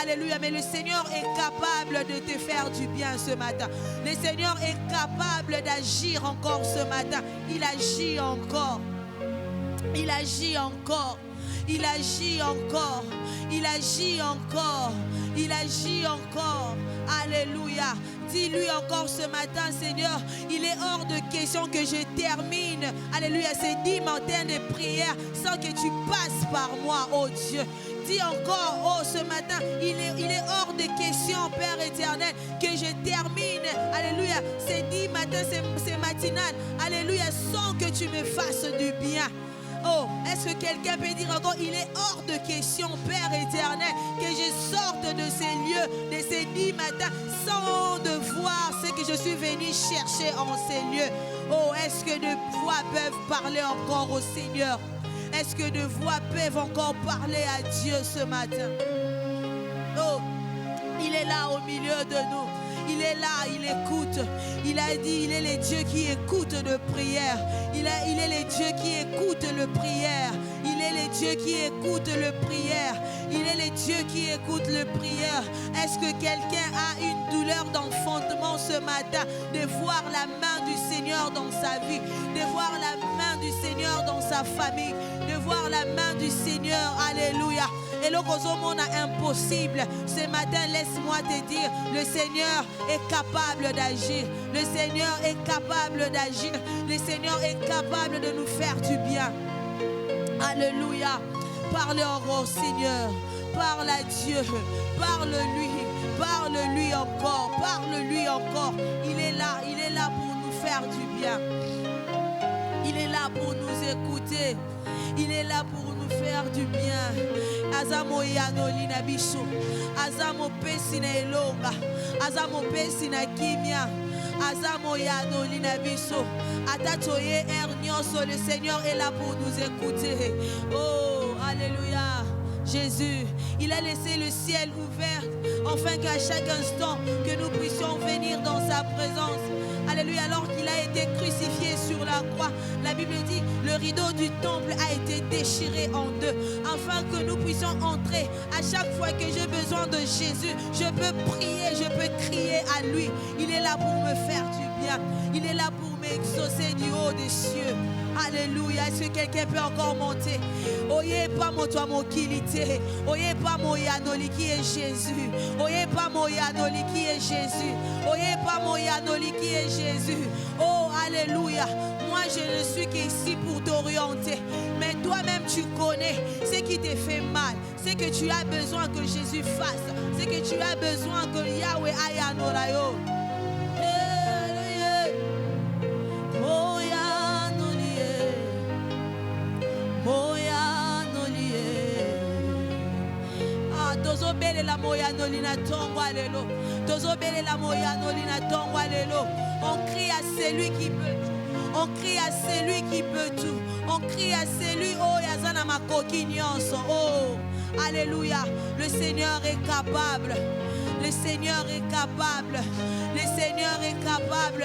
Alléluia. Mais le Seigneur est capable de te faire du bien ce matin. Le Seigneur est capable d'agir encore ce matin. Il agit encore. Il agit encore. Il agit encore. Il agit encore. Il agit encore. Alléluia. Dis-lui encore ce matin, Seigneur, il est hors de question que je termine, alléluia, ces 10 matins de prière sans que tu passes par moi, oh Dieu. Dis encore, oh ce matin, il est hors de question, Père éternel, que je termine, alléluia, ces 10 matins, ces matinales, alléluia, sans que tu me fasses du bien. Oh, est-ce que quelqu'un peut dire encore, il est hors de question, Père éternel, que je sorte de ces lieux, de ces 10 matins, sans devoir ce que je suis venu chercher en ces lieux. Oh, est-ce que de voix peuvent parler encore au Seigneur? Est-ce que de voix peuvent encore parler à Dieu ce matin? Oh, il est là au milieu de nous. Il est là, il écoute. Il a dit, il est le Dieu qui écoute le prière. Il est le Dieu qui écoute le prière. Il est le Dieu qui écoute le prière. Il est le Dieu qui écoute le prière. Est-ce que quelqu'un a une douleur d'enfantement ce matin? De voir la main du Seigneur dans sa vie. De voir la main du Seigneur dans sa famille. De voir la main du Seigneur. Alléluia. Et le monde impossible. Ce matin, laisse-moi te dire, le Seigneur est capable d'agir. Le Seigneur est capable d'agir. Le Seigneur est capable de nous faire du bien. Alléluia. Parle au Seigneur. Parle à Dieu. Parle-lui. Parle-lui encore. Parle-lui encore. Il est là pour nous faire du bien. Il est là pour nous écouter. Il est là pour nous faire du bien. Azamo yanoli na biso. Azamo pesi na elonga. Azamo pesi na kimia. Azamo yanoli na biso. Atatoye ernyoso. Le Seigneur est là pour nous écouter. Oh, alléluia. Jésus, il a laissé le ciel ouvert, afin qu'à chaque instant que nous puissions venir dans sa présence. Alléluia, alors qu'il a été crucifié sur la croix, la Bible dit, le rideau du temple a été déchiré en deux, afin que nous puissions entrer. À chaque fois que j'ai besoin de Jésus, je peux prier, je peux crier à lui. Il est là pour me faire du bien. Il est là pour m'exaucer du haut des cieux. Alléluia. Est-ce que quelqu'un peut encore monter? Oyez pas mon toi mon kilité. Oyez pas mon yanoli qui est Jésus. Oyez pas mon yanoli qui est Jésus. Oyez pas mon yanoli qui est Jésus. Oh, alléluia. Moi, je ne suis qu'ici pour t'orienter. Mais toi-même, tu connais ce qui te fait mal. Ce que tu as besoin que Jésus fasse. Ce que tu as besoin que Yahweh aille à Norayo. Tozobele la moya nolina tongwa lelo. Tozobele la moya nolina tongwa lelo. On crie à celui qui peut tout. On crie à celui qui peut tout. On crie à celui oh yazana makoki nyonso. Oh alléluia. Le Seigneur est capable. Le Seigneur est capable. Le Seigneur est capable.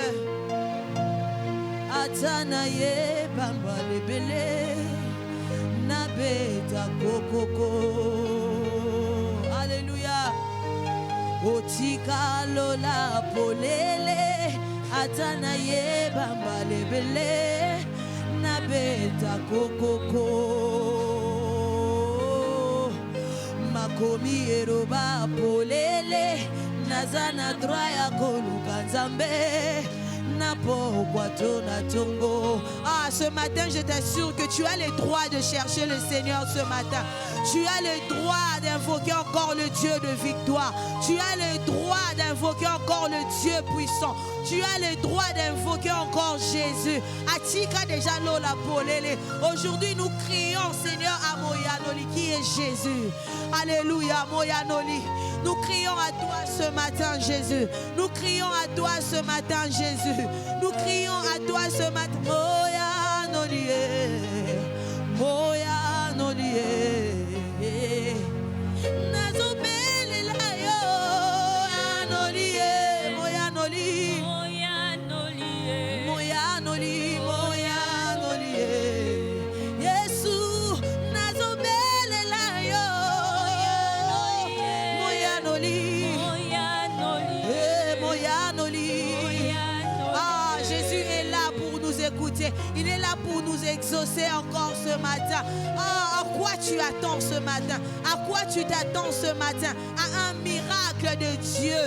Atana ye bamba lebele na beta kokoko. Alléluia. Otika lola polele atana ye bamba lebele na beta kokoko. Makomi eroba polele nazana draya koluka nzambe. Ah, ce matin, je t'assure que tu as le droit de chercher le Seigneur ce matin. Tu as le droit d'invoquer encore le Dieu de victoire. Tu as le droit d'invoquer encore le Dieu puissant. Tu as le droit d'invoquer encore Jésus. Atika déjà lola polele. Aujourd'hui, nous crions Seigneur à Moyanoli qui est Jésus. Alléluia, Moyanoli. Nous crions à toi ce matin, Jésus. Nous crions à toi ce matin, Jésus. Nous crions à toi ce matin. Moyanoli, Moyanoli. Nazobele la yo, Anoli, Moyanoli. Moyanoli, Moyanoli, Moyanoli. Yesu, nazobele la yo, exaucer encore ce matin. Ah, à quoi tu attends ce matin? À quoi tu t'attends ce matin? À un miracle de Dieu.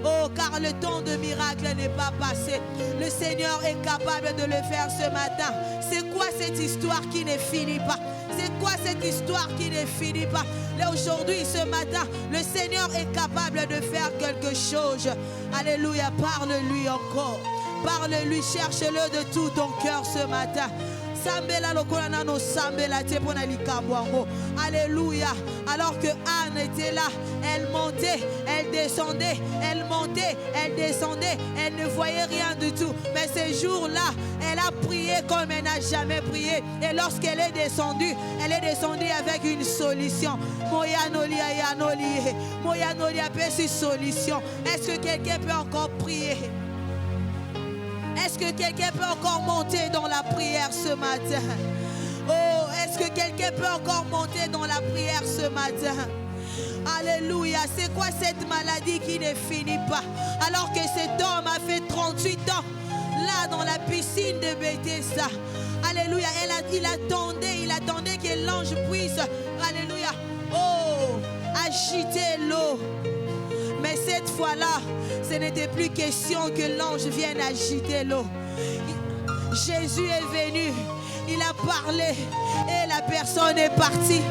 Oh, car le temps de miracle n'est pas passé. Le Seigneur est capable de le faire ce matin. C'est quoi cette histoire qui ne finit pas? C'est quoi cette histoire qui ne finit pas? Là, aujourd'hui, ce matin, le Seigneur est capable de faire quelque chose. Alléluia, parle-lui encore. Parle-lui, cherche-le de tout ton cœur ce matin. Alléluia. Alors que Anne était là, elle montait, elle descendait, elle montait, elle descendait, elle ne voyait rien du tout. Mais ce jour-là, elle a prié comme elle n'a jamais prié. Et lorsqu'elle est descendue avec une solution. Est-ce que quelqu'un peut encore prier? Est-ce que quelqu'un peut encore monter dans la prière ce matin? Oh, est-ce que quelqu'un peut encore monter dans la prière ce matin? Alléluia. C'est quoi cette maladie qui ne finit pas? Alors que cet homme a fait 38 ans là dans la piscine de Bethesda. Alléluia. Il attendait que l'ange puisse, alléluia, oh, agiter l'eau. Mais cette fois-là, ce n'était plus question que l'ange vienne agiter l'eau. Jésus est venu, il a parlé et la personne est partie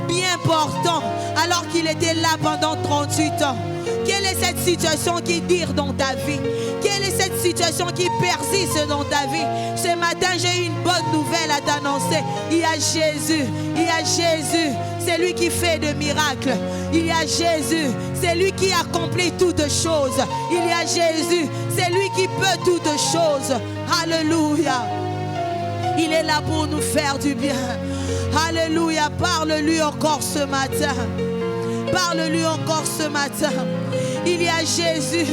bien portant alors qu'il était là pendant 38 ans. Quelle est cette situation qui dure dans ta vie? Quelle est cette situation qui persiste dans ta vie? Ce matin, j'ai une bonne nouvelle à t'annoncer. Il y a Jésus, il y a Jésus. C'est lui qui fait de miracles. Il y a Jésus, c'est lui qui accomplit toutes choses. Il y a Jésus, c'est lui qui peut toutes choses. Alléluia. Il est là pour nous faire du bien. Alléluia. Parle-lui encore ce matin. Parle-lui encore ce matin. Il y a Jésus,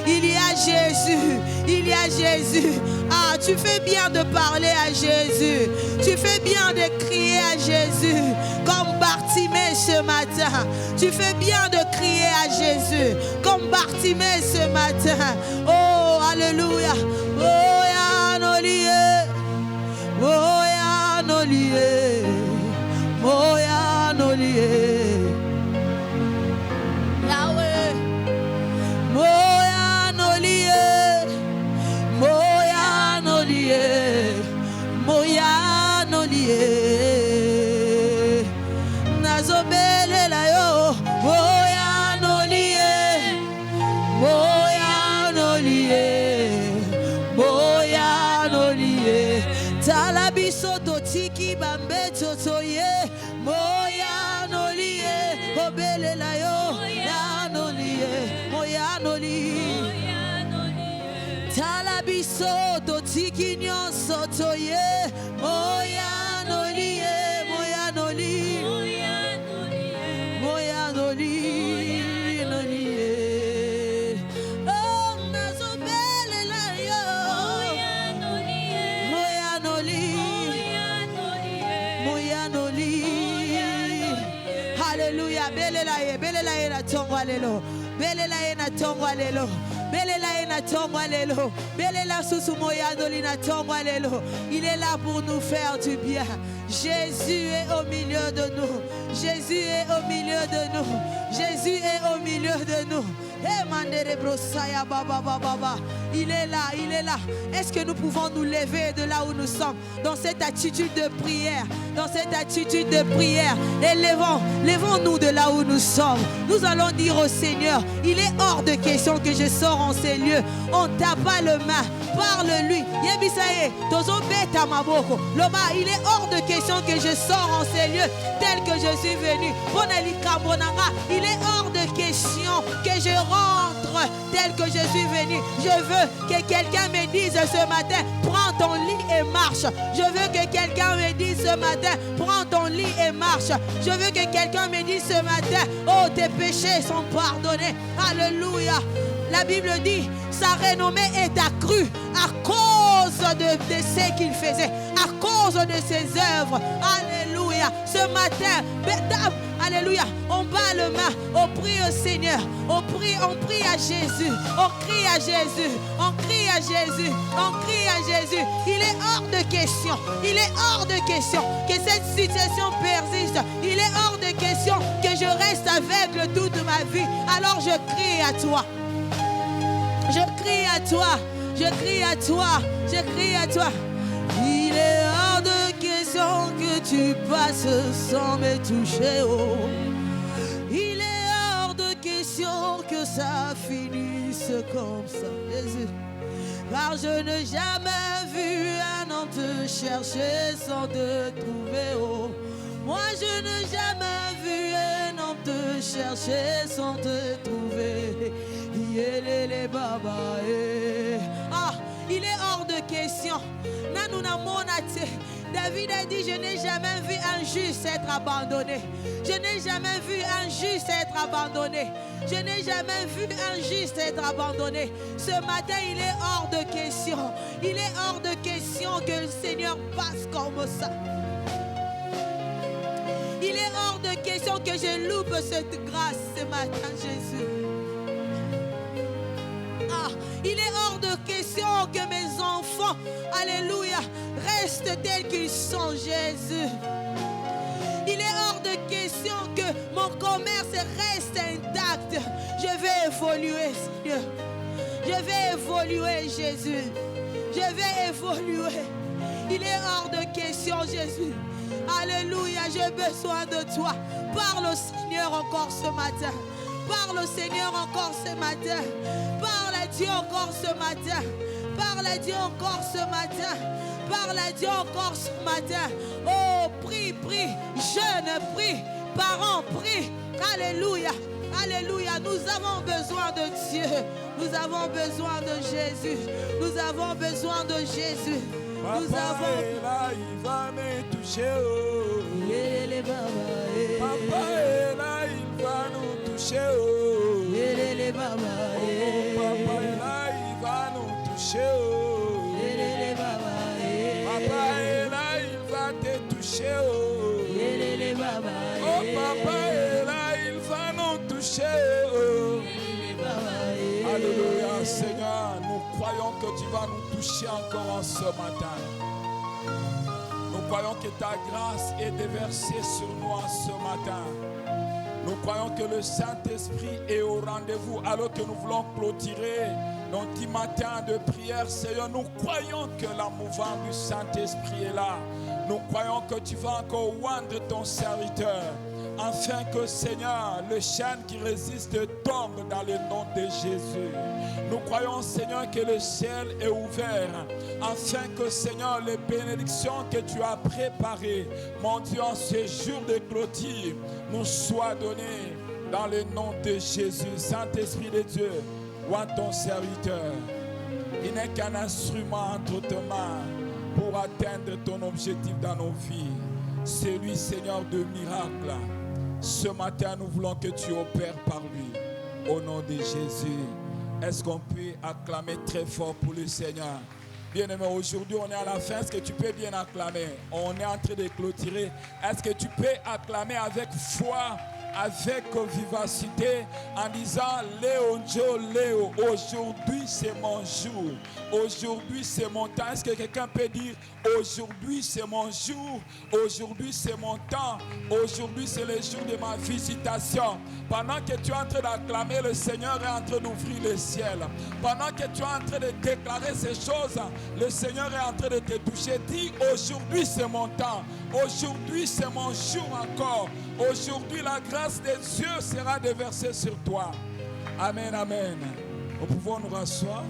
il y a Jésus, il y a Jésus. Ah, tu fais bien de parler à Jésus. Tu fais bien de crier à Jésus. Comme Bartimée ce matin. Tu fais bien de crier à Jésus. Comme Bartimée ce matin. Oh, alléluia. Oh, Yanolié. Oh, Yanolié. Oh, Yanolié. Il est là pour nous faire du bien. Jésus est au milieu de nous. Jésus est au milieu de nous. Jésus est au milieu de nous. Il est là, il est là. Est-ce que nous pouvons nous lever de là où nous sommes, dans cette attitude de prière, dans cette attitude de prière, et levons-nous de là où nous sommes. Nous allons dire au Seigneur, il est hors de question que je sors en ces lieux. On tape pas le main, parle-lui. Il est hors de question que je sors en ces lieux tel que je suis venu. Il est hors de question que je rentre tel que je suis venu. Je veux que quelqu'un me dise ce matin, prends ton lit et marche. Je veux que quelqu'un me dise ce matin, prends ton lit et marche. Je veux que quelqu'un me dise ce matin, oh, tes péchés sont pardonnés. Alléluia. La Bible dit, sa renommée est accrue à cause de ce qu'il faisait, à cause de ses œuvres. Alléluia. Ce matin, Alléluia. On bat le main. On prie au Seigneur. On prie à Jésus. On crie à Jésus. On crie à Jésus. On crie à Jésus. Il est hors de question. Il est hors de question que cette situation persiste. Il est hors de question que je reste aveugle toute ma vie. Alors je crie à toi. Je crie à toi. Je crie à toi. Je crie à toi. Il est hors de question que tu passes sans me toucher. Oh. Il est hors de question que ça finisse comme ça, Jésus. Car je n'ai jamais vu un homme te chercher sans te trouver. Oh. Moi je n'ai jamais vu un homme te chercher sans te trouver. Ah, il est hors de question. David a dit, je n'ai jamais vu un juste être abandonné. Je n'ai jamais vu un juste être abandonné. Je n'ai jamais vu un juste être abandonné. Ce matin, il est hors de question. Il est hors de question que le Seigneur passe comme ça. Il est hors de question que je loupe cette grâce ce matin, Jésus. Ah, il est hors de question que mes enfants, alléluia, restent tels qu'ils sont, Jésus. Il est hors de question que mon commerce reste intact. Je vais évoluer, Seigneur. Je vais évoluer, Jésus. Je vais évoluer. Il est hors de question, Jésus. Alléluia, j'ai besoin de toi. Parle au Seigneur encore ce matin. Parle au Seigneur encore ce matin. Parle à Dieu encore ce matin. Parle à Dieu encore ce matin. Parle à Dieu encore ce matin. Oh, prie, prie. Jeune, prie. Parents, prie. Alléluia. Alléluia. Nous avons besoin de Dieu. Nous avons besoin de Jésus. Nous avons besoin de Jésus. Papa Nous avons... est là, il va me toucher. Oh. Papa est là, il va nous toucher. Oh. Papa est là, il va nous toucher. Oh. Papa est là, il va te toucher. Oh. Oh, papa est là, il va nous toucher. Oh. Alléluia, Seigneur, nous croyons que tu vas nous toucher encore en ce matin. Nous croyons que ta grâce est déversée sur nous en ce matin. Nous croyons que le Saint-Esprit est au rendez-vous alors que nous voulons clôturer nos 10 matins de prière. Seigneur, nous croyons que la mouvance du Saint-Esprit est là. Nous croyons que tu vas encore oindre ton serviteur, afin que, Seigneur, le chêne qui résiste tombe dans le nom de Jésus. Nous croyons, Seigneur, que le ciel est ouvert, afin que, Seigneur, les bénédictions que tu as préparées, mon Dieu, en ce jour de clôture, nous soient données dans le nom de Jésus. Saint-Esprit de Dieu, oins ton serviteur. Il n'est qu'un instrument entre tes mains pour atteindre ton objectif dans nos vies. C'est lui, Seigneur, de miracles. Ce matin, nous voulons que tu opères par lui. Au nom de Jésus. Est-ce qu'on peut acclamer très fort pour le Seigneur? Bien-aimé, aujourd'hui, on est à la fin. Est-ce que tu peux bien acclamer? On est en train de clôturer. Est-ce que tu peux acclamer avec foi, avec vivacité, en disant Léo, Joe, Léo, aujourd'hui c'est mon jour, aujourd'hui c'est mon temps. Est-ce que quelqu'un peut dire aujourd'hui c'est mon jour, aujourd'hui c'est mon temps, aujourd'hui c'est le jour de ma visitation? Pendant que tu es en train d'acclamer, le Seigneur est en train d'ouvrir le ciel. Pendant que tu es en train de déclarer ces choses, le Seigneur est en train de te toucher. Dis aujourd'hui c'est mon temps, aujourd'hui c'est mon jour encore. Aujourd'hui, la grâce de Dieu sera déversée sur toi. Amen, amen. Nous pouvons nous rasseoir.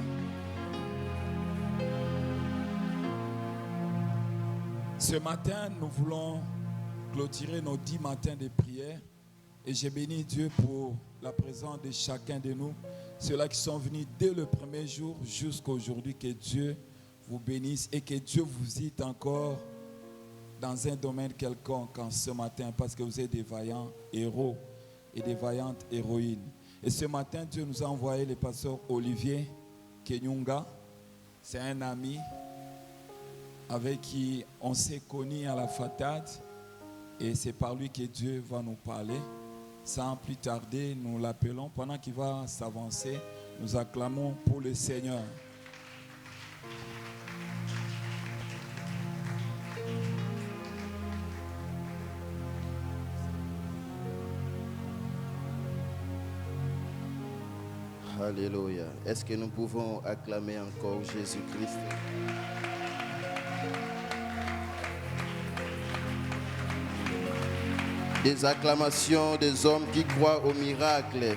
Ce matin, nous voulons clôturer nos 10 matins de prière. Et j'ai béni Dieu pour la présence de chacun de nous. Ceux-là qui sont venus dès le premier jour jusqu'à aujourd'hui. Que Dieu vous bénisse et que Dieu vous aide encore dans un domaine quelconque en ce matin, parce que vous êtes des vaillants héros et des vaillantes héroïnes. Et ce matin, Dieu nous a envoyé le pasteur Olivier Kenyunga. C'est un ami avec qui on s'est connus à la Fatad. Et c'est par lui que Dieu va nous parler. Sans plus tarder, nous l'appelons. Pendant qu'il va s'avancer, nous acclamons pour le Seigneur. Alléluia. Est-ce que nous pouvons acclamer encore Jésus-Christ? Des acclamations des hommes qui croient au miracle.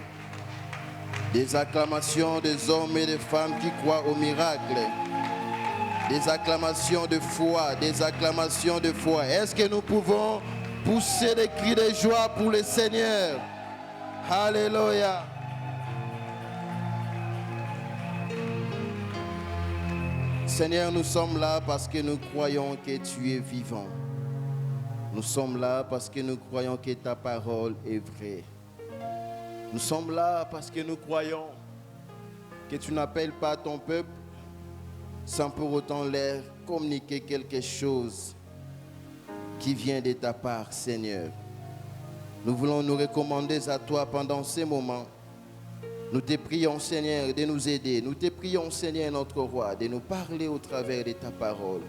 Des acclamations des hommes et des femmes qui croient au miracle. Des acclamations de foi, des acclamations de foi. Est-ce que nous pouvons pousser des cris de joie pour le Seigneur? Alléluia. Seigneur, nous sommes là parce que nous croyons que tu es vivant. Nous sommes là parce que nous croyons que ta parole est vraie. Nous sommes là parce que nous croyons que tu n'appelles pas ton peuple sans pour autant leur communiquer quelque chose qui vient de ta part, Seigneur. Nous voulons nous recommander à toi pendant ces moments. Nous te prions, Seigneur, de nous aider. Nous te prions, Seigneur, notre roi, de nous parler au travers de ta parole.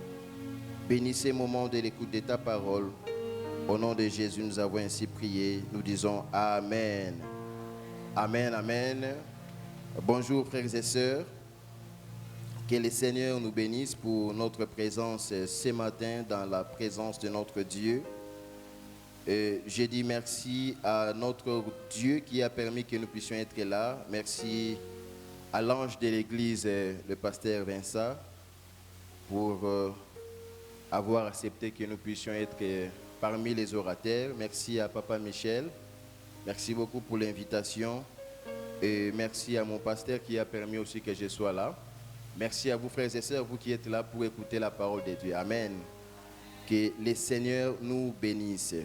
Bénis ces moments de l'écoute de ta parole. Au nom de Jésus, nous avons ainsi prié. Nous disons Amen. Amen, Amen. Bonjour, frères et sœurs. Que le Seigneur nous bénisse pour notre présence ce matin dans la présence de notre Dieu. Je dis merci à notre Dieu qui a permis que nous puissions être là. Merci à l'ange de l'église, le pasteur Vincent, pour avoir accepté que nous puissions être parmi les orateurs. Merci à Papa Michel. Merci beaucoup pour l'invitation. Et merci à mon pasteur qui a permis aussi que je sois là. Merci à vous, frères et sœurs, vous qui êtes là pour écouter la parole de Dieu. Amen. Que le Seigneur nous bénisse.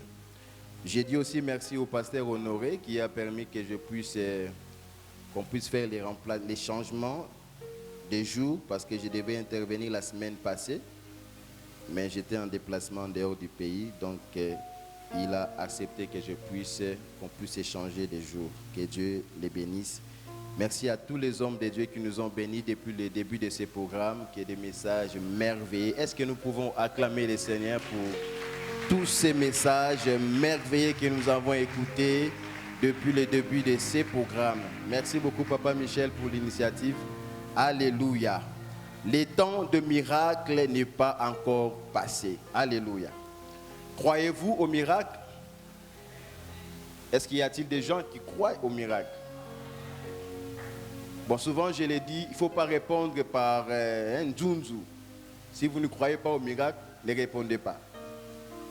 J'ai dit aussi merci au pasteur Honoré qui a permis que qu'on puisse faire les changements des jours parce que je devais intervenir la semaine passée, mais j'étais en déplacement dehors du pays, donc il a accepté que qu'on puisse échanger des jours. Que Dieu les bénisse. Merci à tous les hommes de Dieu qui nous ont bénis depuis le début de ce programme, qui est des messages merveilleux. Est-ce que nous pouvons acclamer le Seigneur pour tous ces messages merveilleux que nous avons écoutés depuis le début de ces programmes? Merci beaucoup, Papa Michel, pour l'initiative. Alléluia. Le temps de miracle n'est pas encore passé. Alléluia. Croyez-vous au miracle? Est-ce qu'il y a-t-il des gens qui croient au miracle? Bon, souvent je l'ai dit, il ne faut pas répondre par un djunzu. Si vous ne croyez pas au miracle, ne répondez pas.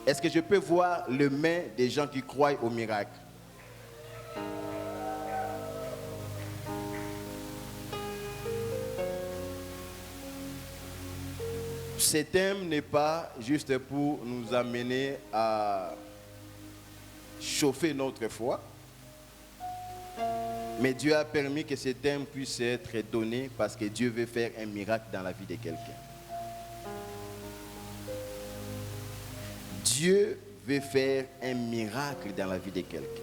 Est-ce que je peux voir les mains des gens qui croient au miracle? Ce thème n'est pas juste pour nous amener à chauffer notre foi, mais Dieu a permis que ce thème puisse être donné parce que Dieu veut faire un miracle dans la vie de quelqu'un. Dieu veut faire un miracle dans la vie de quelqu'un.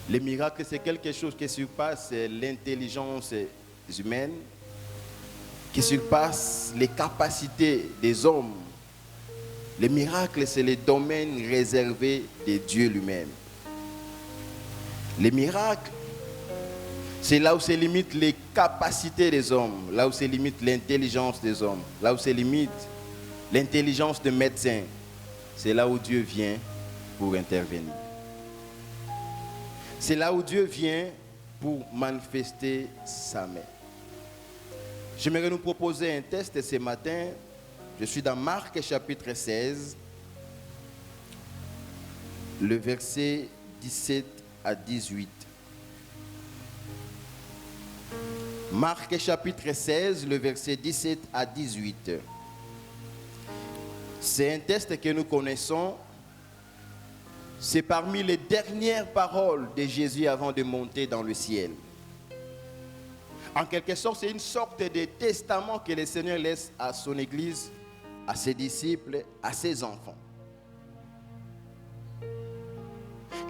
Le miracle, c'est quelque chose qui surpasse l'intelligence humaine, qui surpasse les capacités des hommes. Le miracle, c'est le domaine réservé de Dieu lui-même. Le miracle, c'est là où se limitent les capacités des hommes, là où se limite l'intelligence des hommes, là où se limite l'intelligence de médecin. C'est là où Dieu vient pour intervenir. C'est là où Dieu vient pour manifester sa main. J'aimerais nous proposer un test ce matin. Je suis dans Marc chapitre 16, le verset 17 à 18. Marc chapitre 16, le verset 17 à 18. C'est un texte que nous connaissons. C'est parmi les dernières paroles de Jésus avant de monter dans le ciel. En quelque sorte, c'est une sorte de testament que le Seigneur laisse à son Église à ses disciples, à ses enfants.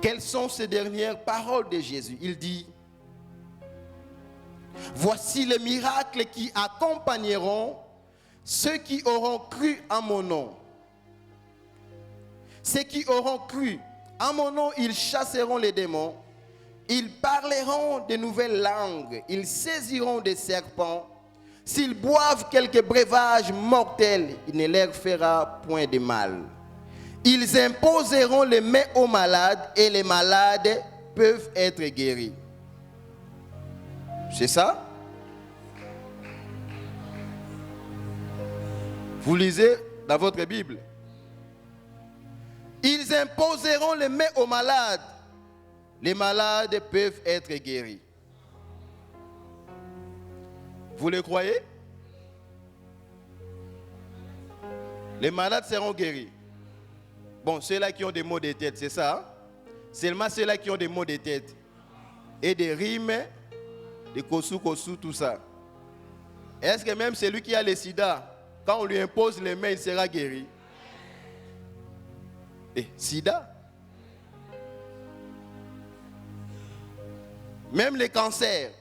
Quelles sont ces dernières paroles de Jésus? Il dit, voici les miracles qui accompagneront ceux qui auront cru en mon nom. Ceux qui auront cru en mon nom, ils chasseront les démons, ils parleront de nouvelles langues, ils saisiront des serpents. S'ils boivent quelques breuvages mortels, il ne leur fera point de mal. Ils imposeront les mains aux malades et les malades peuvent être guéris. C'est ça? Vous lisez dans votre Bible. Ils imposeront les mains aux malades. Les malades peuvent être guéris. Vous le croyez? Les malades seront guéris. Bon, ceux-là qui ont des maux de tête, c'est ça? Hein? Seulement ceux-là qui ont des maux de tête. Et des rimes, des kosu, tout ça. Est-ce que même celui qui a le sida, quand on lui impose les mains, il sera guéri? Et sida? Même les cancers.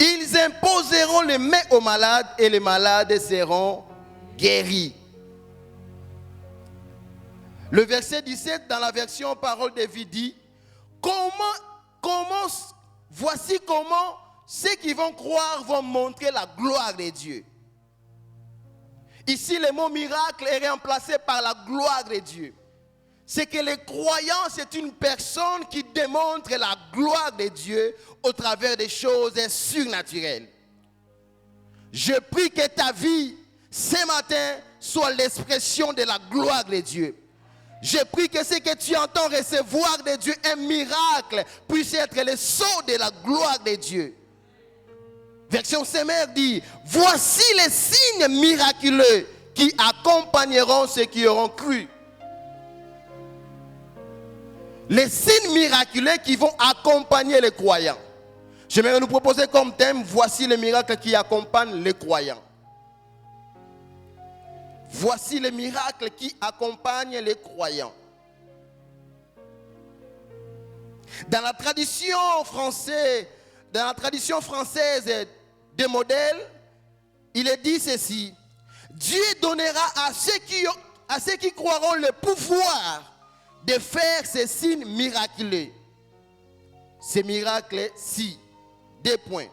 Ils imposeront les mains aux malades et les malades seront guéris. Le verset 17 dans la version Parole de vie dit, voici comment ceux qui vont croire vont montrer la gloire de Dieu. Ici, le mot miracle est remplacé par la gloire de Dieu. C'est que le croyant, c'est une personne qui démontre la gloire de Dieu au travers des choses surnaturelles. Je prie que ta vie, ce matin, soit l'expression de la gloire de Dieu. Je prie que ce que tu entends recevoir de Dieu, un miracle, puisse être le sceau de la gloire de Dieu. Version Semeur dit, voici les signes miraculeux qui accompagneront ceux qui auront cru. Les signes miraculeux qui vont accompagner les croyants. J'aimerais nous proposer comme thème, voici les miracles qui accompagnent les croyants. Voici les miracles qui accompagnent les croyants. Dans la tradition française des modèles, il est dit ceci. Dieu donnera à ceux qui croiront le pouvoir de faire ces signes miraculeux. Ces miracles-ci, 2 points.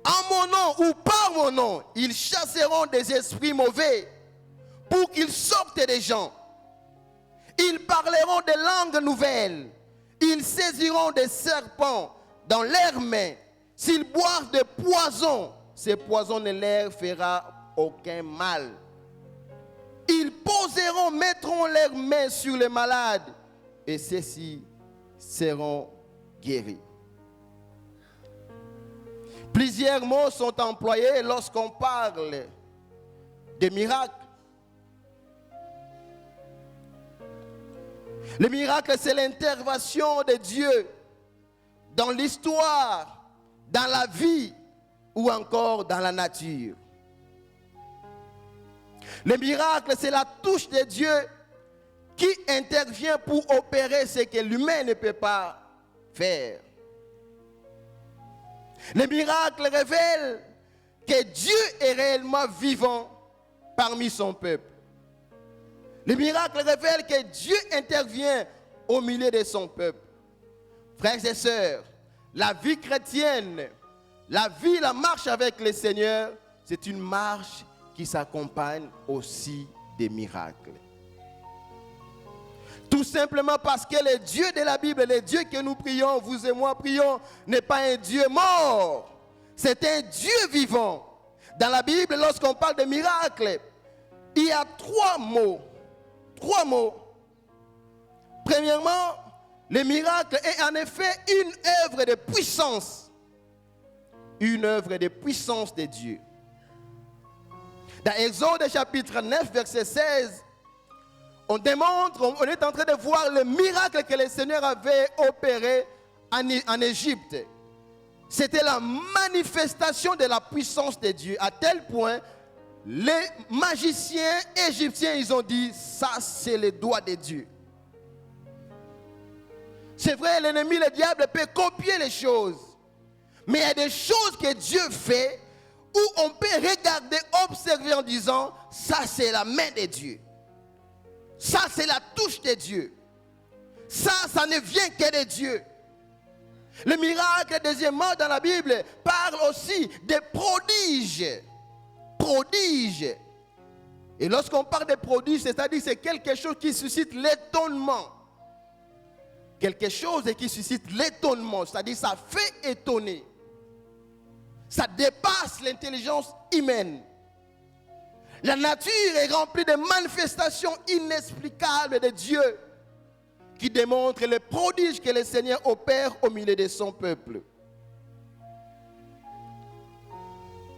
En mon nom ou par mon nom, ils chasseront des esprits mauvais pour qu'ils sortent des gens. Ils parleront des langues nouvelles. Ils saisiront des serpents dans leurs mains. S'ils boivent des poisons, ces poisons ne leur fera aucun mal. Ils mettront leurs mains sur les malades et ceux-ci seront guéris. Plusieurs mots sont employés lorsqu'on parle des miracles. Le miracle, c'est l'intervention de Dieu dans l'histoire, dans la vie ou encore dans la nature. Le miracle, c'est la touche de Dieu qui intervient pour opérer ce que l'humain ne peut pas faire. Le miracle révèle que Dieu est réellement vivant parmi son peuple. Le miracle révèle que Dieu intervient au milieu de son peuple. Frères et sœurs, la vie chrétienne, la marche avec le Seigneur, c'est une marche qui s'accompagne aussi des miracles. Tout simplement parce que le Dieu de la Bible, le Dieu que nous prions, vous et moi prions, n'est pas un Dieu mort. C'est un Dieu vivant. Dans la Bible, lorsqu'on parle de miracles, il y a 3 mots. 3 mots. Premièrement, le miracle est en effet une œuvre de puissance. Une œuvre de puissance de Dieu. Dans Exode chapitre 9, verset 16, on est en train de voir le miracle que le Seigneur avait opéré en Égypte. C'était la manifestation de la puissance de Dieu. À tel point, les magiciens égyptiens, ils ont dit, ça c'est le doigt de Dieu. C'est vrai, l'ennemi, le diable peut copier les choses. Mais il y a des choses que Dieu fait où on peut regarder, observer en disant, ça c'est la main de Dieu. Ça c'est la touche de Dieu. Ça ne vient que de Dieu. Le miracle, deuxièmement, dans la Bible, parle aussi des prodiges. Prodiges. Et lorsqu'on parle de prodiges, c'est-à-dire que c'est quelque chose qui suscite l'étonnement. Quelque chose qui suscite l'étonnement, c'est-à-dire que ça fait étonner. Ça dépasse l'intelligence humaine. La nature est remplie de manifestations inexplicables de Dieu qui démontrent les prodiges que le Seigneur opère au milieu de son peuple.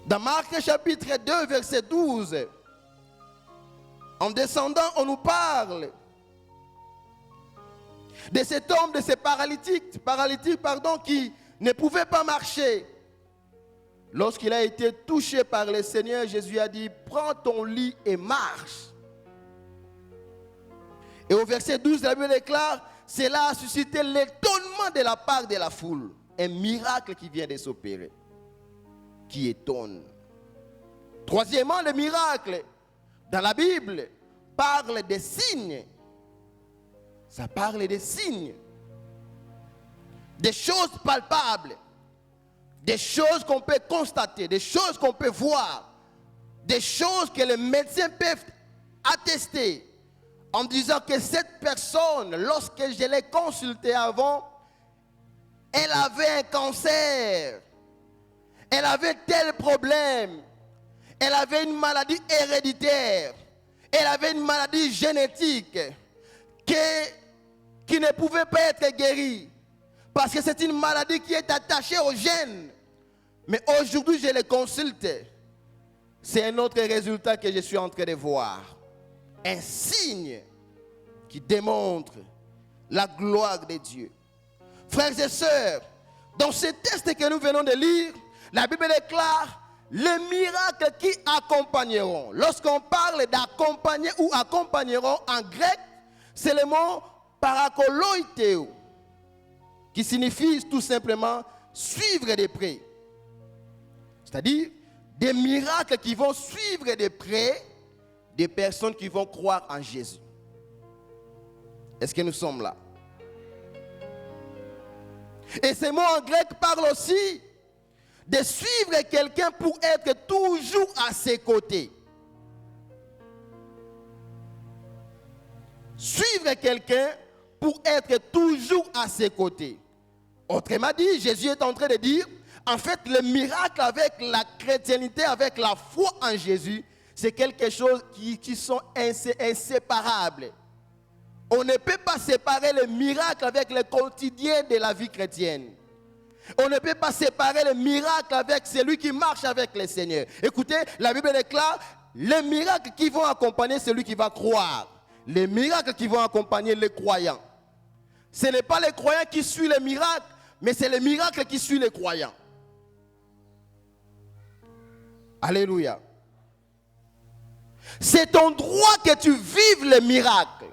Dans Marc chapitre 2, verset 12, en descendant, on nous parle de cet homme, de ce paralytique qui ne pouvait pas marcher. Lorsqu'il a été touché par le Seigneur, Jésus a dit, prends ton lit et marche. Et au verset 12, la Bible déclare, cela a suscité l'étonnement de la part de la foule. Un miracle qui vient de s'opérer, qui étonne. Troisièmement, le miracle, dans la Bible, parle des signes. Ça parle des signes. Des choses palpables. Des choses qu'on peut constater, des choses qu'on peut voir, des choses que les médecins peuvent attester en disant que cette personne, lorsque je l'ai consultée avant, elle avait un cancer, elle avait tel problème, elle avait une maladie héréditaire, elle avait une maladie génétique qui ne pouvait pas être guérie. Parce que c'est une maladie qui est attachée aux gènes. Mais aujourd'hui, je les consulte. C'est un autre résultat que je suis en train de voir. Un signe qui démontre la gloire de Dieu. Frères et sœurs, dans ce texte que nous venons de lire, la Bible déclare les miracles qui accompagneront. Lorsqu'on parle d'accompagner ou accompagneront en grec, c'est le mot parakoloiteo, qui signifie tout simplement suivre de près. C'est-à-dire des miracles qui vont suivre de près des personnes qui vont croire en Jésus. Est-ce que nous sommes là? Et ce mot en grec parle aussi de suivre quelqu'un pour être toujours à ses côtés. Suivre quelqu'un pour être toujours à ses côtés. Autrement dit, Jésus est en train de dire, en fait, le miracle avec la chrétienté, avec la foi en Jésus, c'est quelque chose qui sont inséparables. On ne peut pas séparer le miracle avec le quotidien de la vie chrétienne. On ne peut pas séparer le miracle avec celui qui marche avec le Seigneur. Écoutez, la Bible déclare, les miracles qui vont accompagner celui qui va croire. Les miracles qui vont accompagner les croyants. Ce n'est pas les croyants qui suivent les miracles, mais c'est les miracles qui suivent les croyants. Alléluia. C'est ton droit que tu vives les miracles.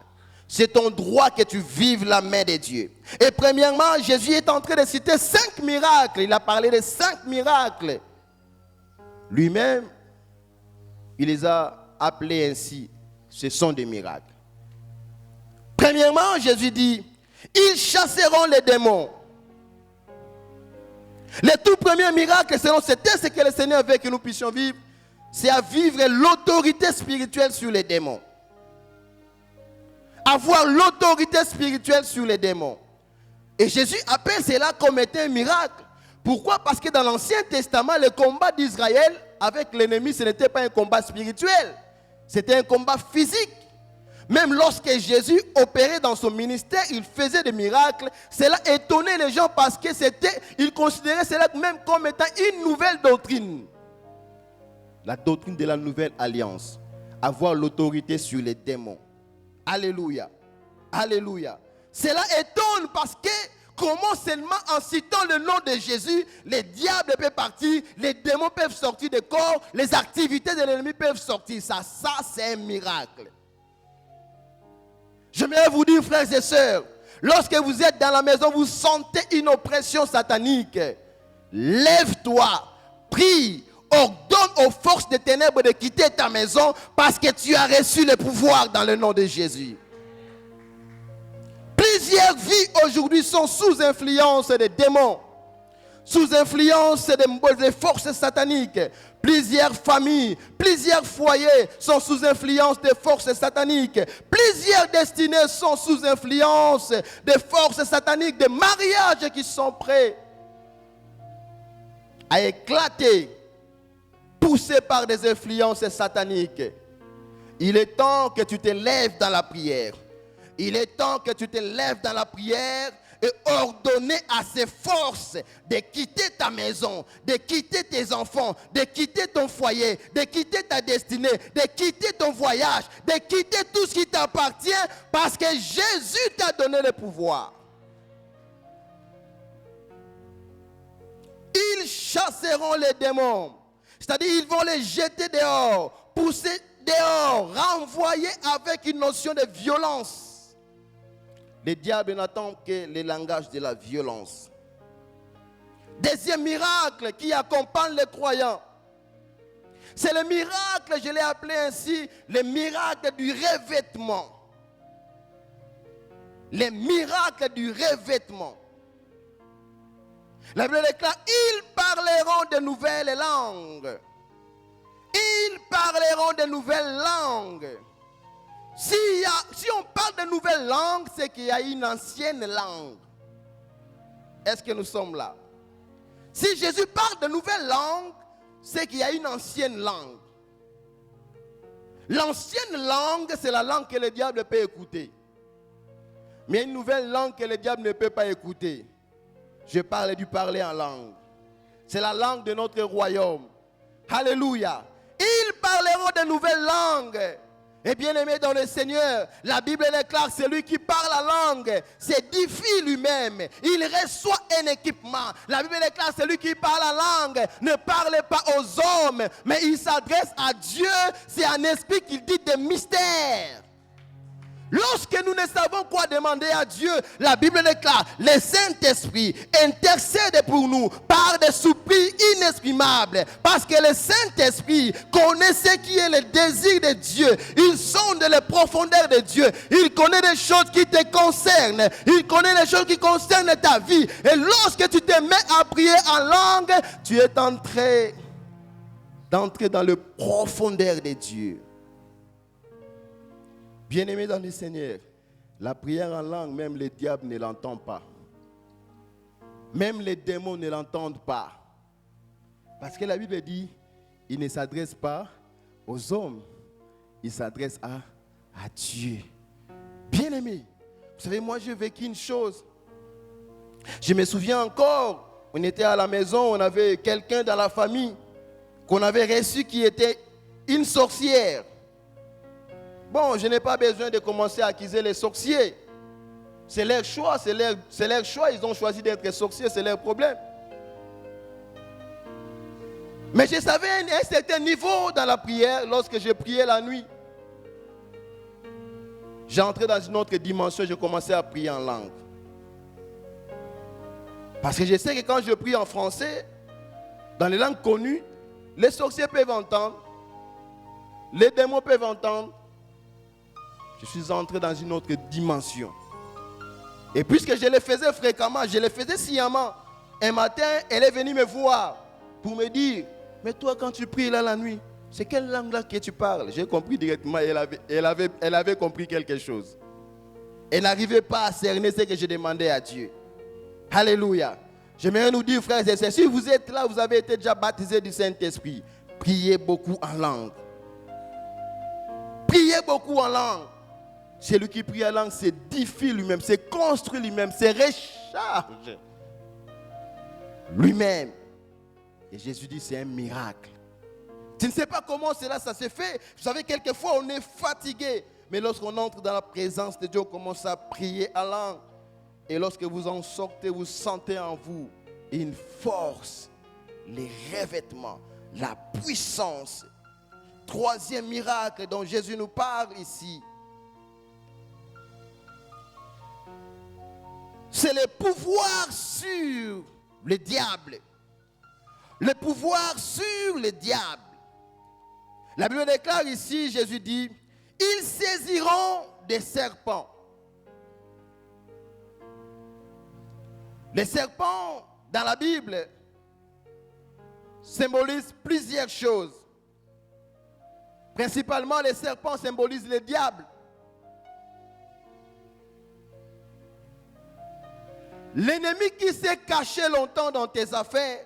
C'est ton droit que tu vives la main de Dieu. Et premièrement, Jésus est en train de citer 5 miracles. Il a parlé de 5 miracles. Lui-même, il les a appelés ainsi. Ce sont des miracles. Premièrement, Jésus dit, ils chasseront les démons. Le tout premier miracle, selon ce texte que le Seigneur veut que nous puissions vivre, c'est à vivre l'autorité spirituelle sur les démons. Avoir l'autorité spirituelle sur les démons. Et Jésus appelle cela comme étant un miracle. Pourquoi? Parce que dans l'Ancien Testament, le combat d'Israël avec l'ennemi, ce n'était pas un combat spirituel. C'était un combat physique. Même lorsque Jésus opérait dans son ministère, il faisait des miracles. Cela étonnait les gens parce que ils considéraient cela même comme étant une nouvelle doctrine. La doctrine de la nouvelle alliance. Avoir l'autorité sur les démons. Alléluia. Alléluia. Cela étonne parce que comment seulement en citant le nom de Jésus, les diables peuvent partir, les démons peuvent sortir des corps, les activités de l'ennemi peuvent sortir. Ça c'est un miracle. J'aimerais vous dire, frères et sœurs, lorsque vous êtes dans la maison, vous sentez une oppression satanique. Lève-toi, prie, ordonne aux forces des ténèbres de quitter ta maison parce que tu as reçu le pouvoir dans le nom de Jésus. Plusieurs vies aujourd'hui sont sous influence des démons, sous influence des forces sataniques. Plusieurs familles, plusieurs foyers sont sous influence des forces sataniques. Plusieurs destinées sont sous influence des forces sataniques, des mariages qui sont prêts à éclater, poussés par des influences sataniques. Il est temps que tu te lèves dans la prière. Il est temps que tu te lèves dans la prière et ordonner à ces forces de quitter ta maison, de quitter tes enfants, de quitter ton foyer, de quitter ta destinée, de quitter ton voyage, de quitter tout ce qui t'appartient parce que Jésus t'a donné le pouvoir. Ils chasseront les démons, c'est-à-dire ils vont les jeter dehors, pousser dehors, renvoyer avec une notion de violence. Les diables n'attendent que le langage de la violence. Deuxième miracle qui accompagne les croyants, c'est le miracle, je l'ai appelé ainsi, le miracle du revêtement. Le miracle du revêtement. La Bible déclare, ils parleront de nouvelles langues. Ils parleront de nouvelles langues. Si on parle de nouvelles langues, c'est qu'il y a une ancienne langue. Est-ce que nous sommes là? Si Jésus parle de nouvelles langues, c'est qu'il y a une ancienne langue. L'ancienne langue, c'est la langue que le diable peut écouter. Mais il y a une nouvelle langue que le diable ne peut pas écouter. Je parle du parler en langue. C'est la langue de notre royaume. Alléluia. Ils parleront de nouvelles langues. Et bien aimé dans le Seigneur, la Bible déclare, celui qui parle la langue s'édifie lui-même. Il reçoit un équipement. La Bible déclare, celui qui parle la langue ne parle pas aux hommes, mais il s'adresse à Dieu. C'est un esprit qui dit des mystères. Lorsque nous ne savons quoi demander à Dieu, la Bible déclare, le Saint-Esprit intercède pour nous par des soupirs inexprimables. Parce que le Saint-Esprit connaît ce qui est le désir de Dieu. Il sonde les profondeurs de Dieu. Il connaît des choses qui te concernent. Il connaît les choses qui concernent ta vie. Et lorsque tu te mets à prier en langue, tu es d'entrer dans le profondeur de Dieu. Bien-aimés dans le Seigneur, la prière en langue, même les diables ne l'entendent pas. Même les démons ne l'entendent pas. Parce que la Bible dit, il ne s'adresse pas aux hommes, il s'adresse à Dieu. Bien-aimés, vous savez, moi j'ai vécu une chose. Je me souviens encore, on était à la maison, on avait quelqu'un dans la famille qu'on avait reçu qui était une sorcière. Bon, je n'ai pas besoin de commencer à accuser les sorciers. C'est leur choix, c'est leur choix. Ils ont choisi d'être sorciers, c'est leur problème. Mais je savais un certain niveau dans la prière lorsque je priais la nuit. J'entrais dans une autre dimension, je commençais à prier en langue. Parce que je sais que quand je prie en français, dans les langues connues, les sorciers peuvent entendre, les démons peuvent entendre. Je suis entré dans une autre dimension. Et puisque je le faisais fréquemment, je le faisais sciemment, un matin, elle est venue me voir pour me dire, mais toi quand tu pries là la nuit, c'est quelle langue là que tu parles? J'ai compris directement, elle avait compris quelque chose. Elle n'arrivait pas à cerner ce que je demandais à Dieu. Alléluia. J'aimerais nous dire, frères et sœurs, si vous êtes là, vous avez été déjà baptisés du Saint-Esprit, priez beaucoup en langue. Priez beaucoup en langue. Celui qui prie en langue s'édifie lui-même, se construit lui-même, se recharge lui-même. Et Jésus dit c'est un miracle. Tu ne sais pas comment ça se fait. Vous savez, quelquefois on est fatigué. Mais lorsqu'on entre dans la présence de Dieu, on commence à prier en langue. Et lorsque vous en sortez, vous sentez en vous une force, les revêtements, la puissance. Troisième miracle dont Jésus nous parle ici, c'est le pouvoir sur le diable. Le pouvoir sur le diable. La Bible déclare ici, Jésus dit, ils saisiront des serpents. Les serpents, dans la Bible, symbolisent plusieurs choses. Principalement, les serpents symbolisent le diable. L'ennemi qui s'est caché longtemps dans tes affaires,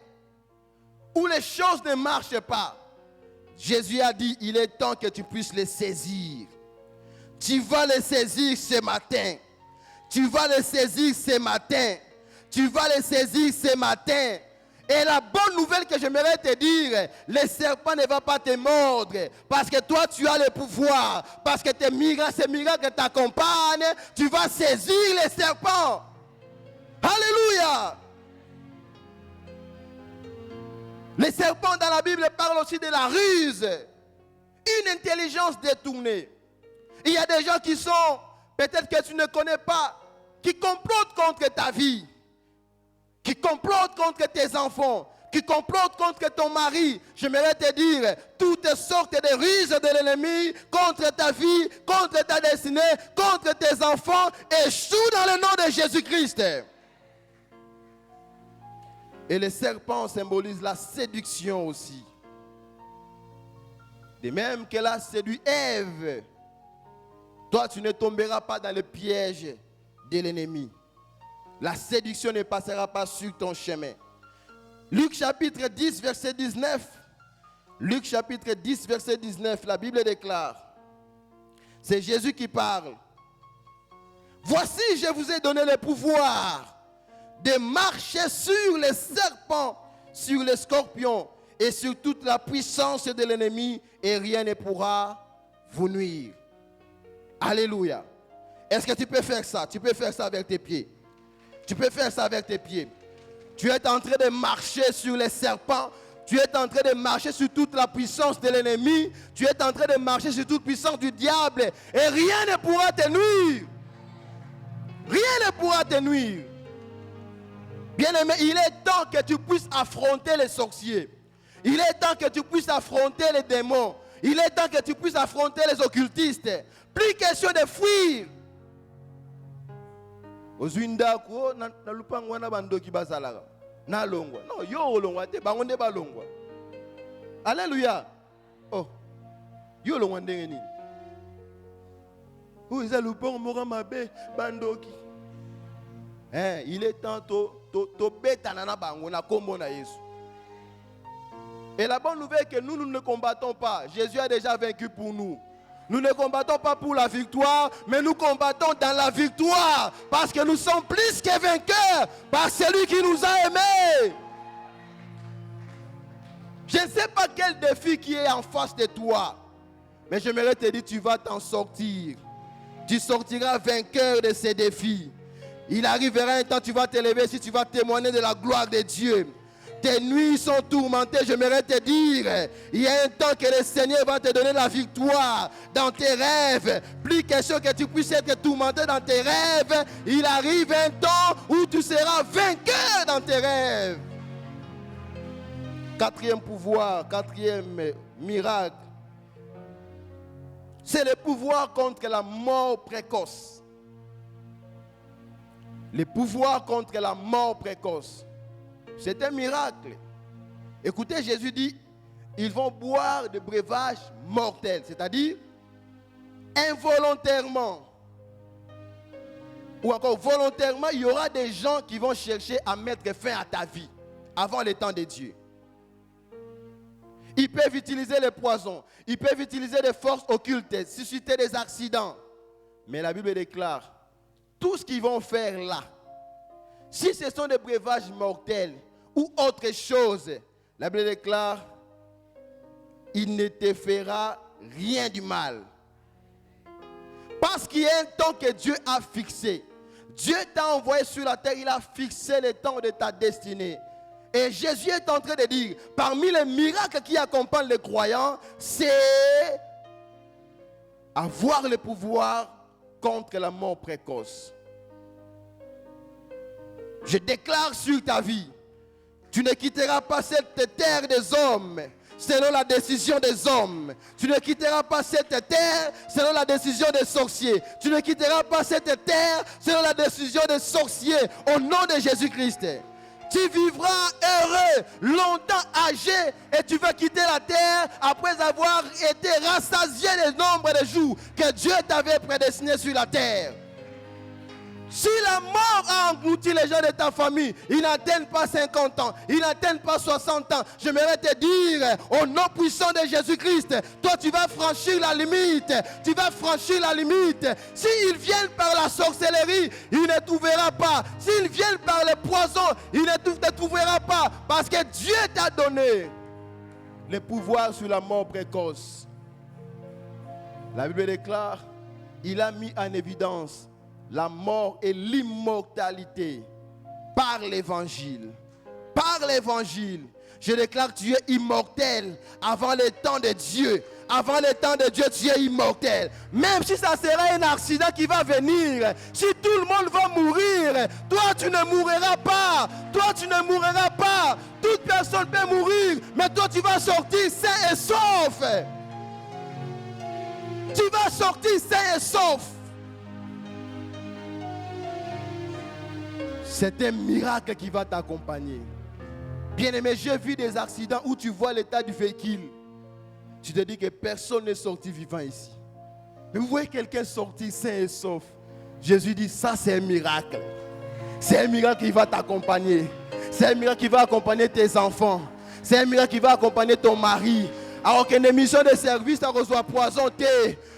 où les choses ne marchent pas, Jésus a dit, il est temps que tu puisses les saisir. Tu vas les saisir ce matin. Tu vas les saisir ce matin. Tu vas les saisir ce matin. Et la bonne nouvelle que j'aimerais te dire, le serpent ne va pas te mordre. Parce que toi, tu as le pouvoir. Parce que ces miracles t'accompagnent. Tu vas saisir les serpents. Alléluia. Les serpents dans la Bible parlent aussi de la ruse. Une intelligence détournée. Il y a des gens qui sont, peut-être que tu ne connais pas, qui complotent contre ta vie. Qui complotent contre tes enfants, qui complotent contre ton mari. J'aimerais te dire, toutes sortes de ruses de l'ennemi contre ta vie, contre ta destinée, contre tes enfants, échouent dans le nom de Jésus-Christ. Et le serpent symbolise la séduction aussi. De même qu'elle a séduit Ève, toi tu ne tomberas pas dans le piège de l'ennemi. La séduction ne passera pas sur ton chemin. Luc chapitre 10, verset 19. Luc chapitre 10, verset 19, la Bible déclare. C'est Jésus qui parle. Voici, je vous ai donné le pouvoir de marcher sur les serpents, sur les scorpions et sur toute la puissance de l'ennemi, et rien ne pourra vous nuire. Alléluia. Est-ce que tu peux faire ça? Tu peux faire ça avec tes pieds. Tu peux faire ça avec tes pieds. Tu es en train de marcher sur les serpents. Tu es en train de marcher sur toute la puissance de l'ennemi. Tu es en train de marcher sur toute puissance du diable. Et rien ne pourra te nuire. Rien ne pourra te nuire. Bien-aimé, il est temps que tu puisses affronter les sorciers. Il est temps que tu puisses affronter les démons. Il est temps que tu puisses affronter les occultistes. Plus question de fuir. Ozwindako na lupango na bandoki bazalaka na longwa no yo longwa te bango nde balongwa. Alléluia. Oh yo longwa ndenge nini uza lupango moko mabe bandoki. Il est temps to betana na bango na kombo na Yesu. Et la bonne nouvelle est que nous ne combattons pas. Jésus a déjà vaincu pour nous. Nous ne combattons pas pour la victoire, mais nous combattons dans la victoire. Parce que nous sommes plus que vainqueurs par celui qui nous a aimés. Je ne sais pas quel défi qui est en face de toi. Mais j'aimerais te dire, tu vas t'en sortir. Tu sortiras vainqueur de ces défis. Il arrivera un temps, tu vas t'élever si tu vas témoigner de la gloire de Dieu. Tes nuits sont tourmentées, j'aimerais te dire, il y a un temps que le Seigneur va te donner la victoire dans tes rêves. Plus question que tu puisses être tourmenté dans tes rêves, il arrive un temps où tu seras vainqueur dans tes rêves. Quatrième pouvoir, quatrième miracle, c'est le pouvoir contre la mort précoce. Le pouvoir contre la mort précoce. C'est un miracle. Écoutez, Jésus dit, ils vont boire de breuvages mortels, c'est-à-dire involontairement ou encore volontairement, il y aura des gens qui vont chercher à mettre fin à ta vie avant le temps de Dieu. Ils peuvent utiliser les poisons, ils peuvent utiliser des forces occultes, susciter des accidents. Mais la Bible déclare, tout ce qu'ils vont faire là, si ce sont des breuvages mortels ou autre chose, la Bible déclare, il ne te fera rien du mal. Parce qu'il y a un temps que Dieu a fixé. Dieu t'a envoyé sur la terre, il a fixé le temps de ta destinée. Et Jésus est en train de dire, parmi les miracles qui accompagnent les croyants, c'est avoir le pouvoir contre la mort précoce. Je déclare sur ta vie, tu ne quitteras pas cette terre des hommes selon la décision des hommes. Tu ne quitteras pas cette terre selon la décision des sorciers. Tu ne quitteras pas cette terre selon la décision des sorciers. Au nom de Jésus-Christ. Tu vivras heureux, longtemps âgé, et tu vas quitter la terre après avoir été rassasié du nombre de jours que Dieu t'avait prédestiné sur la terre. Si la mort a englouti les gens de ta famille, ils n'atteignent pas 50 ans, ils n'atteignent pas 60 ans. J'aimerais te dire, au nom puissant de Jésus-Christ, toi tu vas franchir la limite. Tu vas franchir la limite. S'ils viennent par la sorcellerie, ils ne trouveront pas. S'ils viennent par le poison, ils ne te trouveront pas. Parce que Dieu t'a donné le pouvoir sur la mort précoce. La Bible déclare, il a mis en évidence la mort et l'immortalité par l'évangile. Par l'évangile, je déclare que tu es immortel avant le temps de Dieu. Avant le temps de Dieu, tu es immortel. Même si ça serait un accident qui va venir, si tout le monde va mourir, toi tu ne mourras pas. Toi tu ne mourras pas. Toute personne peut mourir, mais toi tu vas sortir sain et sauf. Tu vas sortir sain et sauf. C'est un miracle qui va t'accompagner. Bien-aimé, j'ai vu des accidents où tu vois l'état du véhicule. Tu te dis que personne n'est sorti vivant ici. Mais vous voyez quelqu'un sortir sain et sauf. Jésus dit, ça c'est un miracle. C'est un miracle qui va t'accompagner. C'est un miracle qui va accompagner tes enfants. C'est un miracle qui va accompagner ton mari. Alors qu'une émission de service, ça reçoit poison,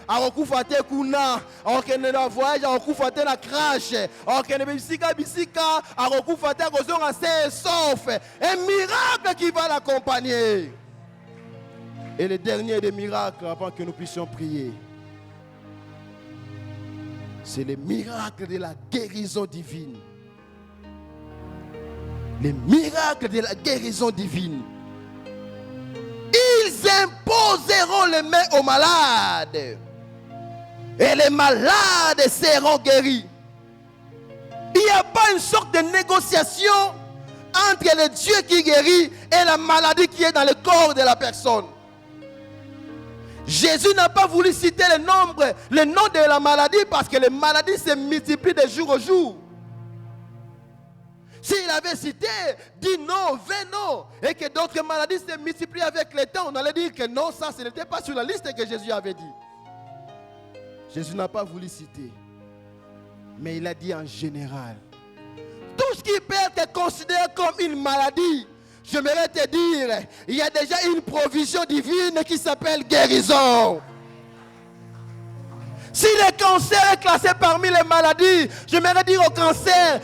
alors qu'on fait kuna, alors qu'on est en voyage, alors qu'on fait la crash, alors qu'on est bisika, alors qu'on fait un sauf. Un miracle qui va l'accompagner. Et le dernier des miracles, avant que nous puissions prier, c'est le miracle de la guérison divine. Le miracle de la guérison divine. Ils imposeront les mains aux malades. Et les malades seront guéris. Il n'y a pas une sorte de négociation entre le Dieu qui guérit et la maladie qui est dans le corps de la personne. Jésus n'a pas voulu citer le nom de la maladie parce que les maladies se multiplient de jour au jour. S'il avait cité, dit non, non, et que d'autres maladies se multiplient avec le temps, on allait dire que non, ça, ce n'était pas sur la liste que Jésus avait dit. Jésus n'a pas voulu citer, mais il a dit en général. Tout ce qui peut être considéré comme une maladie, j'aimerais te dire, il y a déjà une provision divine qui s'appelle guérison. Si le cancer est classé parmi les maladies, j'aimerais dire au cancer,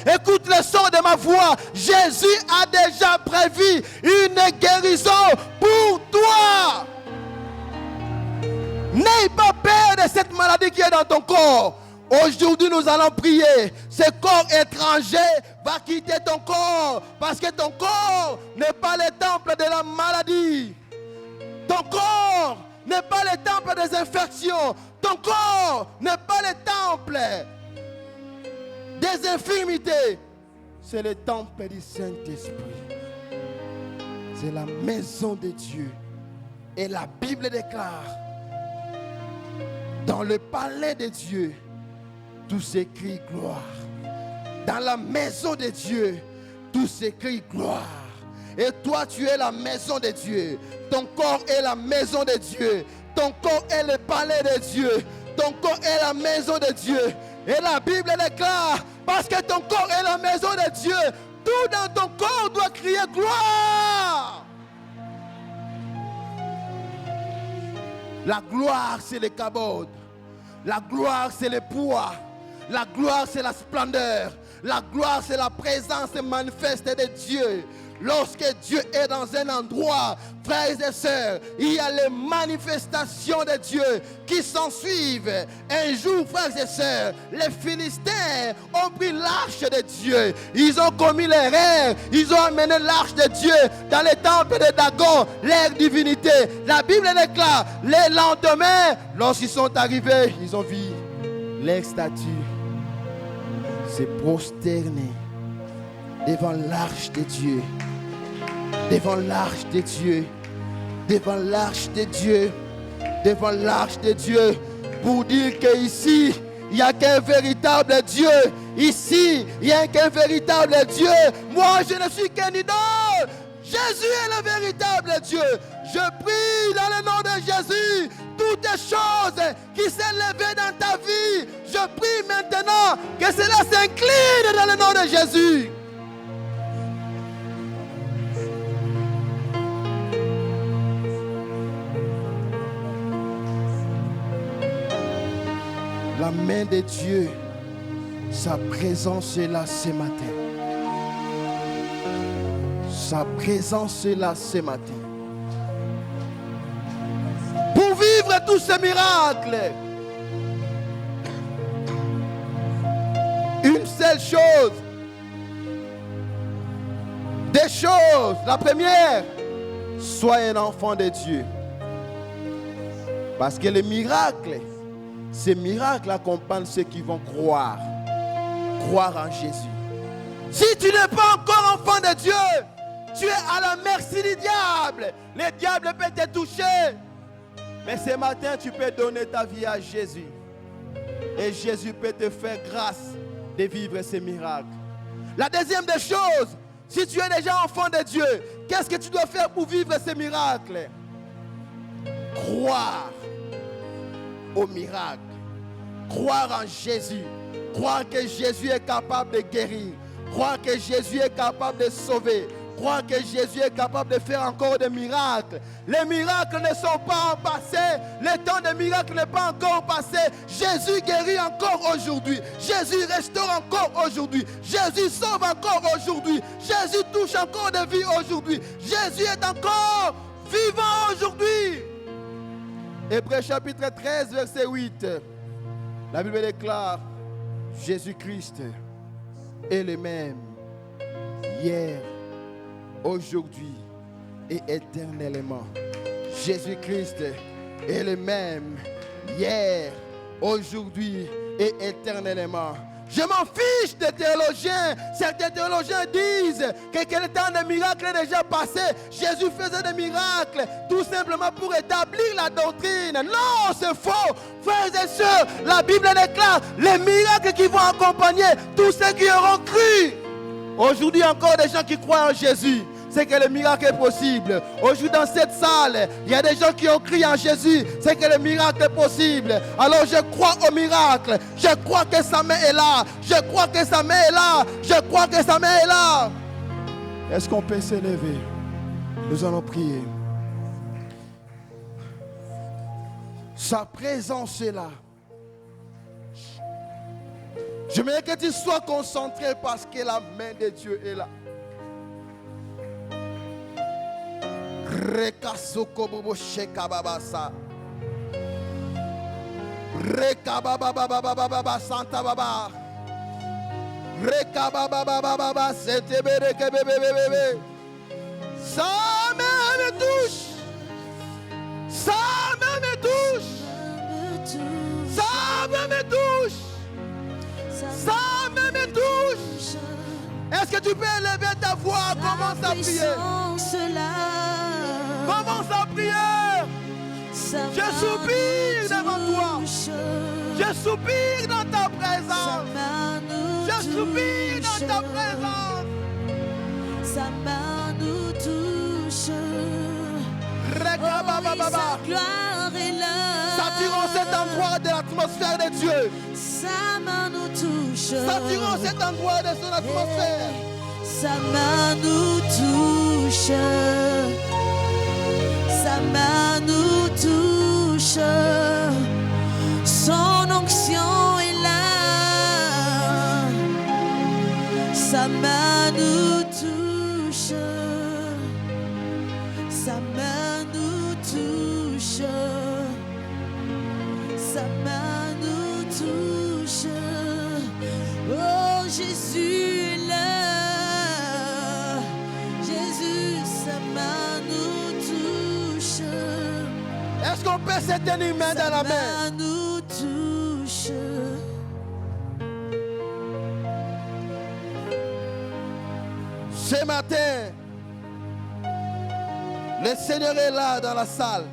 écoute le son de ma voix. Jésus a déjà prévu une guérison pour toi. N'aie pas peur de cette maladie qui est dans ton corps. Aujourd'hui, nous allons prier. Ce corps étranger va quitter ton corps parce que ton corps n'est pas le temple de la maladie. Ton corps n'est pas le temple des infections. Ton corps n'est pas le temple des infirmités. C'est le temple du Saint-Esprit. C'est la maison de Dieu. Et la Bible déclare, dans le palais de Dieu, tout s'écrit gloire. Dans la maison de Dieu, tout s'écrit gloire. Et toi, tu es la maison de Dieu. Ton corps est la maison de Dieu. Ton corps est le palais de Dieu. Ton corps est la maison de Dieu. Et la Bible déclare, parce que ton corps est la maison de Dieu, tout dans ton corps doit crier gloire. La gloire, c'est le kabod. La gloire, c'est le poids. La gloire, c'est la splendeur. La gloire, c'est la présence manifeste de Dieu. lorsque Dieu est dans un endroit, frères et sœurs, il y a les manifestations de Dieu qui s'en suivent. Un jour, frères et sœurs, les Philistins ont pris l'arche de Dieu. Ils ont commis l'erreur. Ils ont amené l'arche de Dieu dans les temples de Dagon, leur divinité. La Bible déclare, les lendemains, lorsqu'ils sont arrivés, ils ont vu leur statue se prosterner devant l'arche de Dieu. Devant l'arche de Dieu. Devant l'arche de Dieu. Devant l'arche de Dieu. Pour dire qu'ici, il n'y a qu'un véritable Dieu. Ici, il n'y a qu'un véritable Dieu. Moi, je ne suis qu'un idole. Jésus est le véritable Dieu. Je prie dans le nom de Jésus. Toutes les choses qui s'est levées dans ta vie, je prie maintenant que cela s'incline dans le nom de Jésus. La main de Dieu, sa présence est là ce matin. Sa présence est là ce matin. Pour vivre tous ces miracles, une seule chose, des choses. La première, sois un enfant de Dieu. Parce que les miracles, ces miracles accompagnent ceux qui vont croire. Croire en Jésus. Si tu n'es pas encore enfant de Dieu, tu es à la merci du diable. Le diable peut te toucher. Mais ce matin, tu peux donner ta vie à Jésus. Et Jésus peut te faire grâce de vivre ces miracles. La deuxième des choses, si tu es déjà enfant de Dieu, qu'est-ce que tu dois faire pour vivre ces miracles? Croire au miracle. Croire en Jésus. Croire que Jésus est capable de guérir. Croire que Jésus est capable de sauver. Croire que Jésus est capable de faire encore des miracles. Les miracles ne sont pas en passé. Le temps des miracles n'est pas encore passé. Jésus guérit encore aujourd'hui. Jésus restaure encore aujourd'hui. Jésus sauve encore aujourd'hui. Jésus touche encore des vies aujourd'hui. Jésus est encore vivant aujourd'hui. Hébreux chapitre 13, verset 8. La Bible déclare, Jésus-Christ est le même hier, aujourd'hui et éternellement. Jésus-Christ est le même hier, aujourd'hui et éternellement. Je m'en fiche des théologiens. Certains théologiens disent que le temps des miracles est déjà passé. Jésus faisait des miracles tout simplement pour établir la doctrine. Non, c'est faux. Frères et sœurs, la Bible déclare les miracles qui vont accompagner tous ceux qui auront cru. Aujourd'hui, encore des gens qui croient en Jésus. C'est que le miracle est possible. Aujourd'hui, dans cette salle, il y a des gens qui ont crié en Jésus. C'est que le miracle est possible. Alors, je crois au miracle. Je crois que sa main est là. Je crois que sa main est là. Je crois que sa main est là. Est-ce qu'on peut s'élever? Nous allons prier. Sa présence est là. Je veux que tu sois concentré parce que la main de Dieu est là. Rekasoko bobo shekababasa. Rekababababababa santa baba. Rekabababababa setebere. Sa main me touche. Sa main me touche. Sa main me touche. Sa main me touche. Est-ce que tu peux élever ta voix? Commence à prier. Commence à prier. Je soupire devant toi. Je soupire dans ta présence. Je soupire dans ta présence. Sa main nous touche. Sa gloire est là. Saturons cet endroit de l'atmosphère de Dieu. Sa main nous touche. Saturons cet endroit de son atmosphère. Sa main nous touche. Sa main nous touche. Son onction est là. Sa main nous touche. sa main nous touche. Oh, Jésus est là. Jésus, sa main nous touche. Est-ce qu'on peut se tenir main dans la main? Sa main nous touche. Ce matin, le Seigneur est là dans la salle.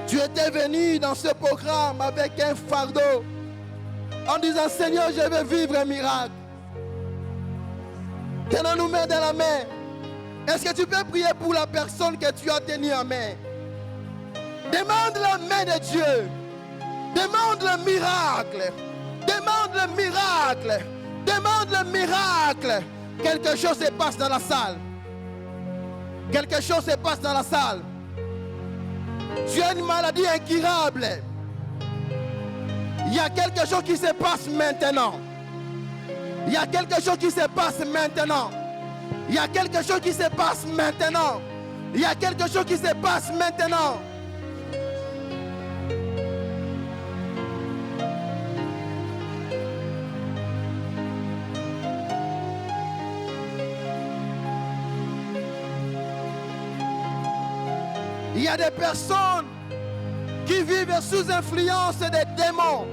Tu étais venu dans ce programme avec un fardeau en disant Seigneur, je veux vivre un miracle. Tenons-nous main dans la main. Est-ce que tu peux prier pour la personne que tu as tenue en main? Demande la main de Dieu. Demande le miracle. Demande le miracle. Demande le miracle. Quelque chose se passe dans la salle. Quelque chose se passe dans la salle. Tu as une maladie incurable. Il y a quelque chose qui se passe maintenant. Il y a quelque chose qui se passe maintenant. Il y a quelque chose qui se passe maintenant. Il y a quelque chose qui se passe maintenant. Il y a des personnes qui vivent sous influence des démons.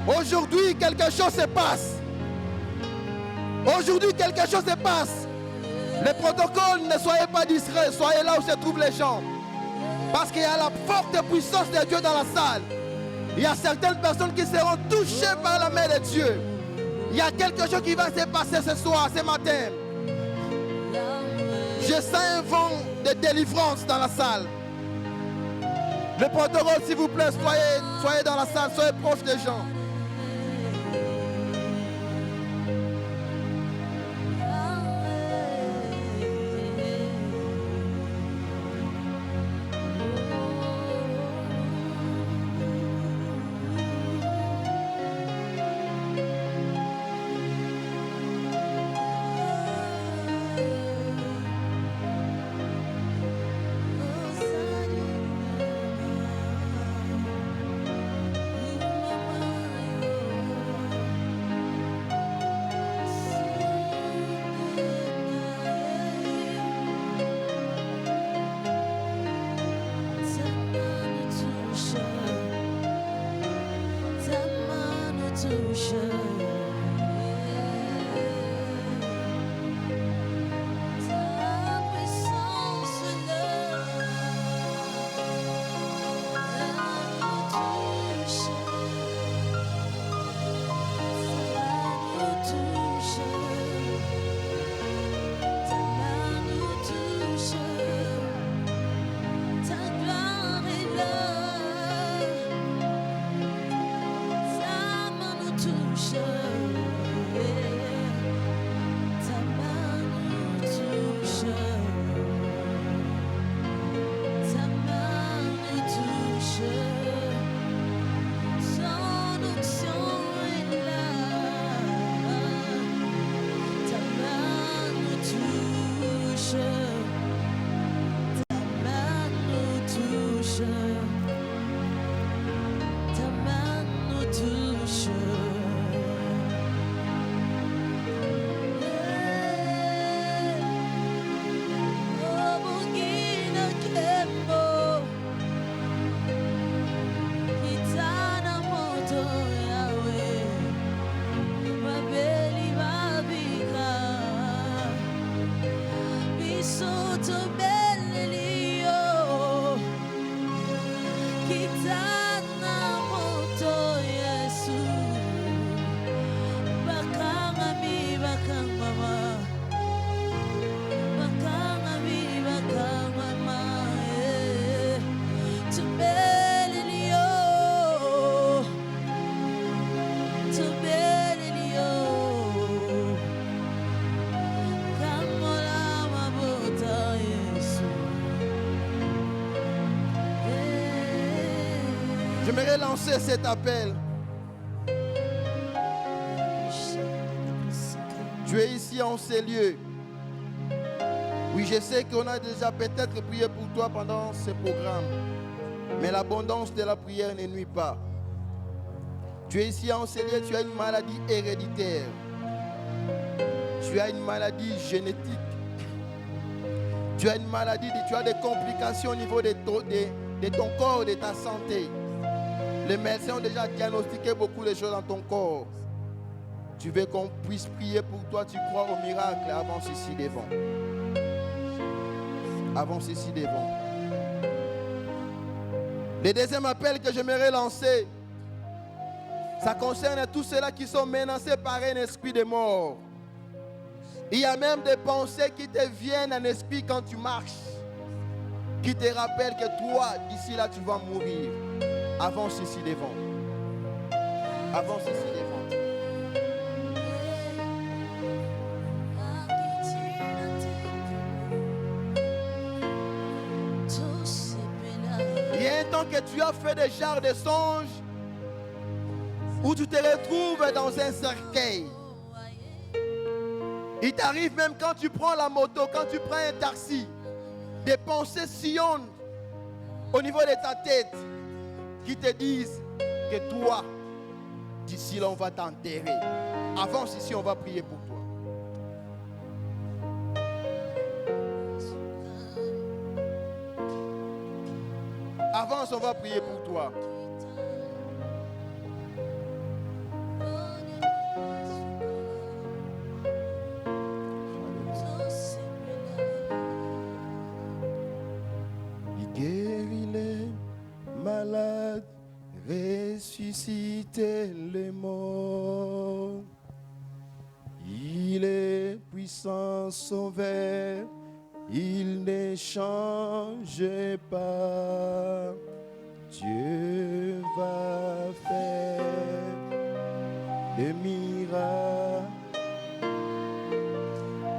Aujourd'hui, quelque chose se passe. Aujourd'hui, quelque chose se passe. Le protocole, ne soyez pas discrets, soyez là où se trouvent les gens. Parce qu'il y a la forte puissance de Dieu dans la salle. Il y a certaines personnes qui seront touchées par la main de Dieu. Il y a quelque chose qui va se passer ce soir, ce matin. Je sens un vent de délivrance dans la salle. Le protocole, s'il vous plaît, soyez dans la salle, soyez proche des gens. J'aimerais lancer cet appel. Tu es ici en ces lieux. Oui, je sais qu'on a déjà peut-être prié pour toi pendant ce programme. Mais l'abondance de la prière ne nuit pas. Tu es ici en Seigneur, tu as une maladie héréditaire. Tu as une maladie génétique. Tu as une maladie, tu as des complications au niveau de ton corps, de ta santé. Les médecins ont déjà diagnostiqué beaucoup de choses dans ton corps. Tu veux qu'on puisse prier pour toi, tu crois au miracle. Avance ici devant. Avance ici devant. Le deuxième appel que j'aimerais lancer, ça concerne tous ceux-là qui sont menacés par un esprit de mort. Il y a même des pensées qui te viennent en esprit quand tu marches, qui te rappellent que toi, d'ici là, tu vas mourir. Avance ici devant. Avance ici devant. Il y a un temps que tu as fait des genres de songes où tu te retrouves dans un cercueil. Il t'arrive même quand tu prends la moto, quand tu prends un taxi, des pensées sillonnent au niveau de ta tête qui te disent que toi, d'ici là, on va t'enterrer. Avance ici, on va prier pour toi. Avance, on va prier pour toi. Il guérit les malades, ressuscite les morts. Il est puissant sauveur. Il ne change pas. Dieu va faire des miracles.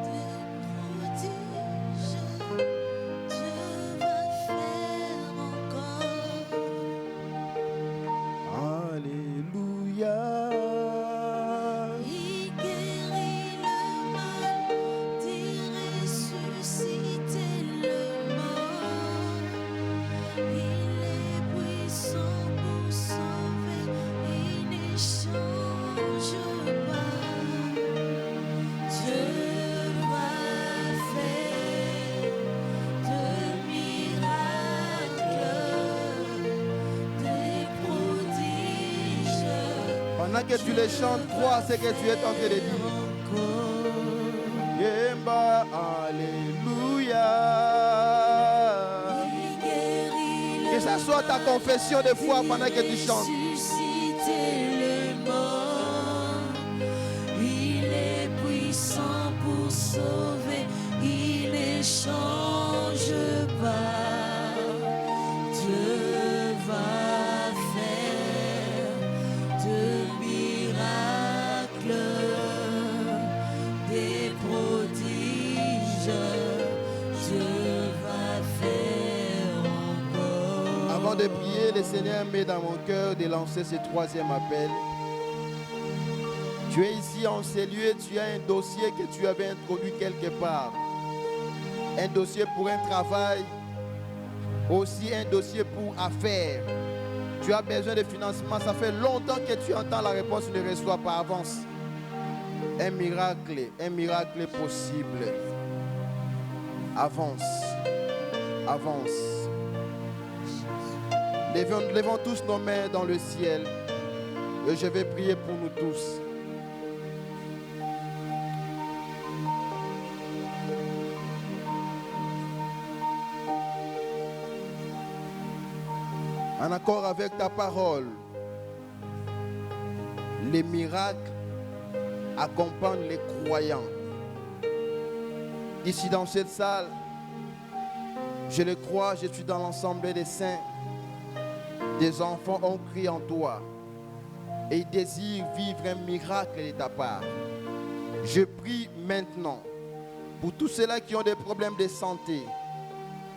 Des prodiges, Dieu va faire encore. Alléluia. Il guérit le mal, dit ressusciter le mort. Il est puissant pour sauver, il ne change pas. Dieu va faire de miracles, des prodiges. Pendant que tu les chantes, crois à ce que tu es en train de dire. Yemba, alléluia. Il guérit Que ça soit ta confession de foi pendant que tu chantes. ressusciter le mort. Il est puissant pour sauver, il ne change pas. Dieu va faire de miracles, des prodiges. Dieu va faire encore. Avant de prier, le Seigneur met dans mon cœur de lancer ce troisième appel. Tu es ici en ces lieux, tu as un dossier que tu avais introduit quelque part. Un dossier pour un travail, aussi un dossier pour affaires. Tu as besoin de financement, ça fait longtemps que tu entends la réponse, tu ne reçois pas. Avance. Un miracle est possible. Avance. Avance. Levons tous nos mains dans le ciel et je vais prier pour nous tous. En accord avec ta parole, les miracles accompagnent les croyants. Ici dans cette salle, je le crois, je suis dans l'ensemble des saints. Des enfants ont crié en toi et ils désirent vivre un miracle de ta part. Je prie maintenant pour tous ceux-là qui ont des problèmes de santé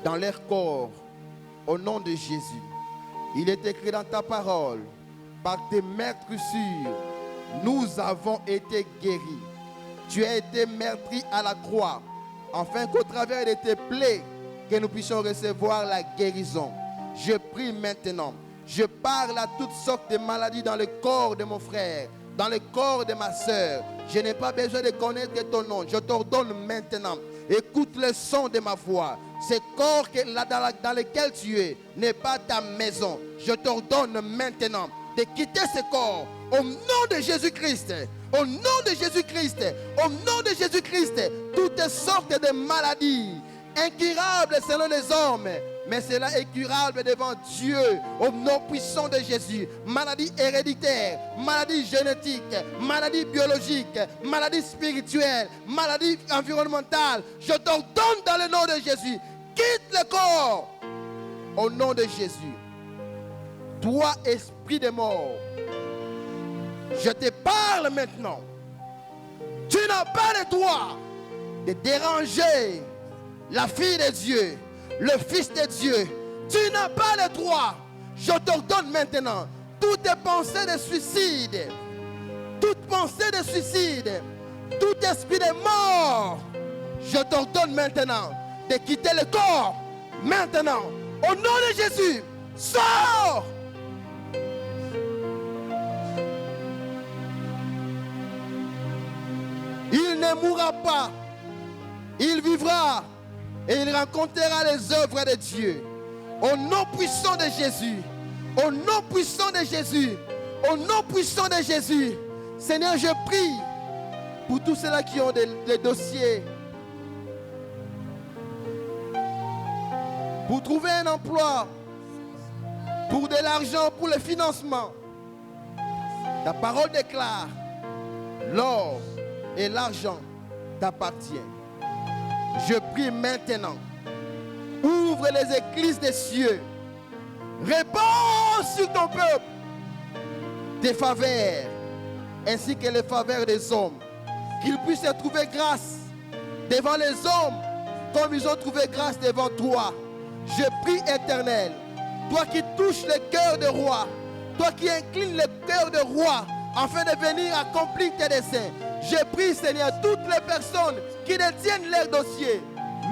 dans leur corps, au nom de Jésus. Il est écrit dans ta parole, par tes meurtrissures, nous avons été guéris. Tu as été meurtri à la croix afin qu'au travers de tes plaies, que nous puissions recevoir la guérison. Je prie maintenant. Je parle à toutes sortes de maladies dans le corps de mon frère, dans le corps de ma soeur. Je n'ai pas besoin de connaître ton nom. Je t'ordonne maintenant. Écoute le son de ma voix. Ce corps dans lequel tu es n'est pas ta maison. Je t'ordonne maintenant de quitter ce corps. Au nom de Jésus-Christ. Au nom de Jésus-Christ. Au nom de Jésus-Christ. Toutes sortes de maladies incurables selon les hommes, mais cela est curable devant Dieu au nom puissant de Jésus. Maladie héréditaire, maladie génétique, maladie biologique, maladie spirituelle, maladie environnementale. Je t'ordonne dans le nom de Jésus, quitte le corps au nom de Jésus. Toi, esprit de mort, je te parle maintenant. Tu n'as pas le droit de déranger la fille de Dieu, le Fils de Dieu. Tu n'as pas le droit. Je t'ordonne maintenant, toutes tes pensées de suicide, toute pensée de suicide, tout esprit de mort, je t'ordonne maintenant de quitter le corps. Maintenant, au nom de Jésus, sors. Il ne mourra pas, il vivra. Et il rencontrera les œuvres de Dieu. Au nom puissant de Jésus. Au nom puissant de Jésus. Au nom puissant de Jésus. Seigneur, je prie pour tous ceux-là qui ont des dossiers. Pour trouver un emploi. Pour de l'argent, pour le financement. Ta parole déclare, l'or et l'argent t'appartiennent. Je prie maintenant, ouvre les écluses des cieux, répands sur ton peuple tes faveurs, ainsi que les faveurs des hommes, qu'ils puissent trouver grâce devant les hommes, comme ils ont trouvé grâce devant toi. Je prie, Éternel, toi qui touches le cœur de roi, toi qui inclines le cœur de roi, afin de venir accomplir tes desseins. Je prie, Seigneur, toutes les personnes qui détiennent leur dossier,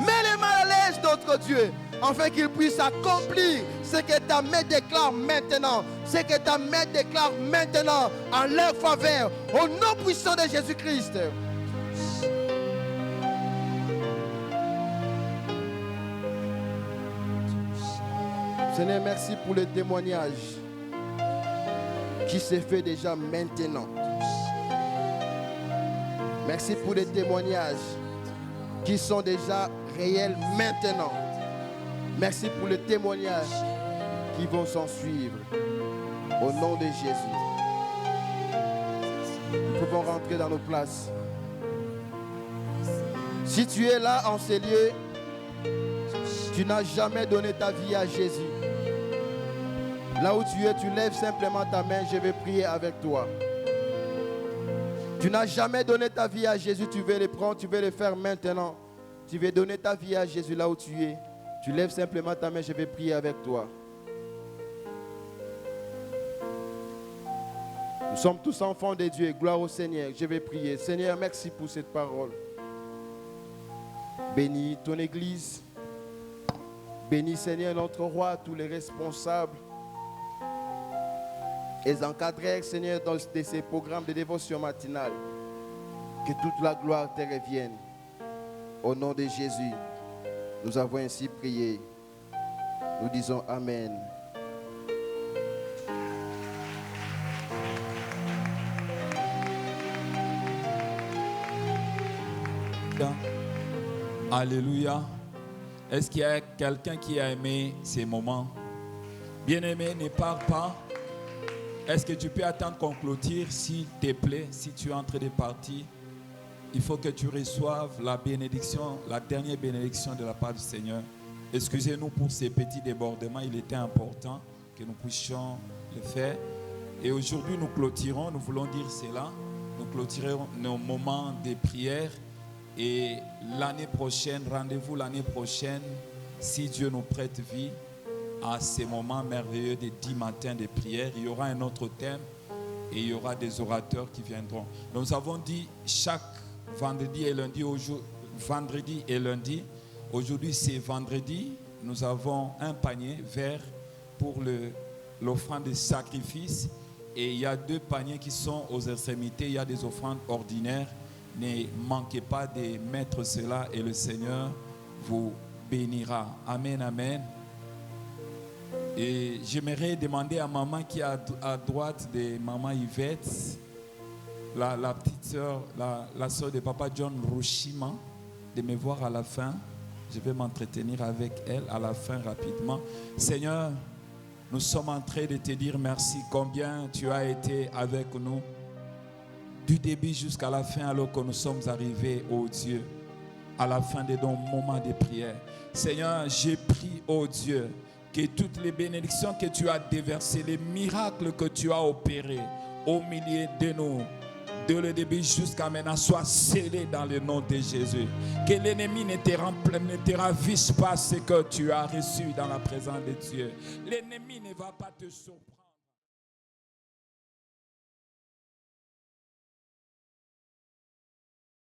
mets-les mal à l'aise, notre Dieu, afin qu'ils puissent accomplir ce que ta main déclare maintenant, ce que ta main déclare maintenant en leur faveur, au nom puissant de Jésus-Christ. Seigneur, merci pour le témoignage qui s'est fait déjà maintenant. Merci pour les témoignages qui sont déjà réels maintenant. Merci pour les témoignages qui vont s'en suivre. Au nom de Jésus. Nous pouvons rentrer dans nos places. Si tu es là en ces lieux, tu n'as jamais donné ta vie à Jésus. Là où tu es, tu lèves simplement ta main, je vais prier avec toi. Tu n'as jamais donné ta vie à Jésus, tu veux le prendre, tu veux le faire maintenant. Tu veux donner ta vie à Jésus là où tu es. Tu lèves simplement ta main, je vais prier avec toi. Nous sommes tous enfants de Dieu, gloire au Seigneur. Je vais prier. Seigneur, merci pour cette parole. Bénis ton Église. Bénis, Seigneur, notre roi, tous les responsables. Et encadreurs, Seigneur, dans ces programmes de dévotion matinale. Que toute la gloire te revienne. Au nom de Jésus, nous avons ainsi prié. Nous disons Amen. Alléluia. Est-ce qu'il y a quelqu'un qui a aimé ces moments? Bien-aimé, ne pars pas. Est-ce que tu peux attendre qu'on clôture, s'il te plaît, si tu es en train de partir? Il faut que tu reçoives la bénédiction, la dernière bénédiction de la part du Seigneur. Excusez-nous pour ces petits débordements, il était important que nous puissions le faire. Et aujourd'hui, nous clôturons, nous voulons dire cela, nous clôturons nos moments de prière. Et l'année prochaine, rendez-vous l'année prochaine, si Dieu nous prête vie, à ces moments merveilleux des 10 matins de prière. Il y aura un autre thème et il y aura des orateurs qui viendront. Nous avons dit chaque vendredi et lundi, vendredi et lundi. Aujourd'hui, c'est vendredi. Nous avons un panier vert pour l'offrande de sacrifice. Et il y a 2 paniers qui sont aux extrémités. Il y a des offrandes ordinaires. Ne manquez pas de mettre cela et le Seigneur vous bénira. Amen, amen. Et j'aimerais demander à maman qui est à droite de maman Yvette, la petite soeur, la soeur de papa John Rushima, de me voir à la fin. Je vais m'entretenir avec elle à la fin rapidement. Seigneur, nous sommes en train de te dire merci combien tu as été avec nous du début jusqu'à la fin alors que nous sommes arrivés, oh Dieu, à la fin de nos moments de prière. Seigneur, j'ai prié, oh Dieu, que toutes les bénédictions que tu as déversées, les miracles que tu as opérés au milieu de nous, de le début jusqu'à maintenant, soient scellés dans le nom de Jésus. Que l'ennemi ne te ravisse pas ce que tu as reçu dans la présence de Dieu. L'ennemi ne va pas te surprendre.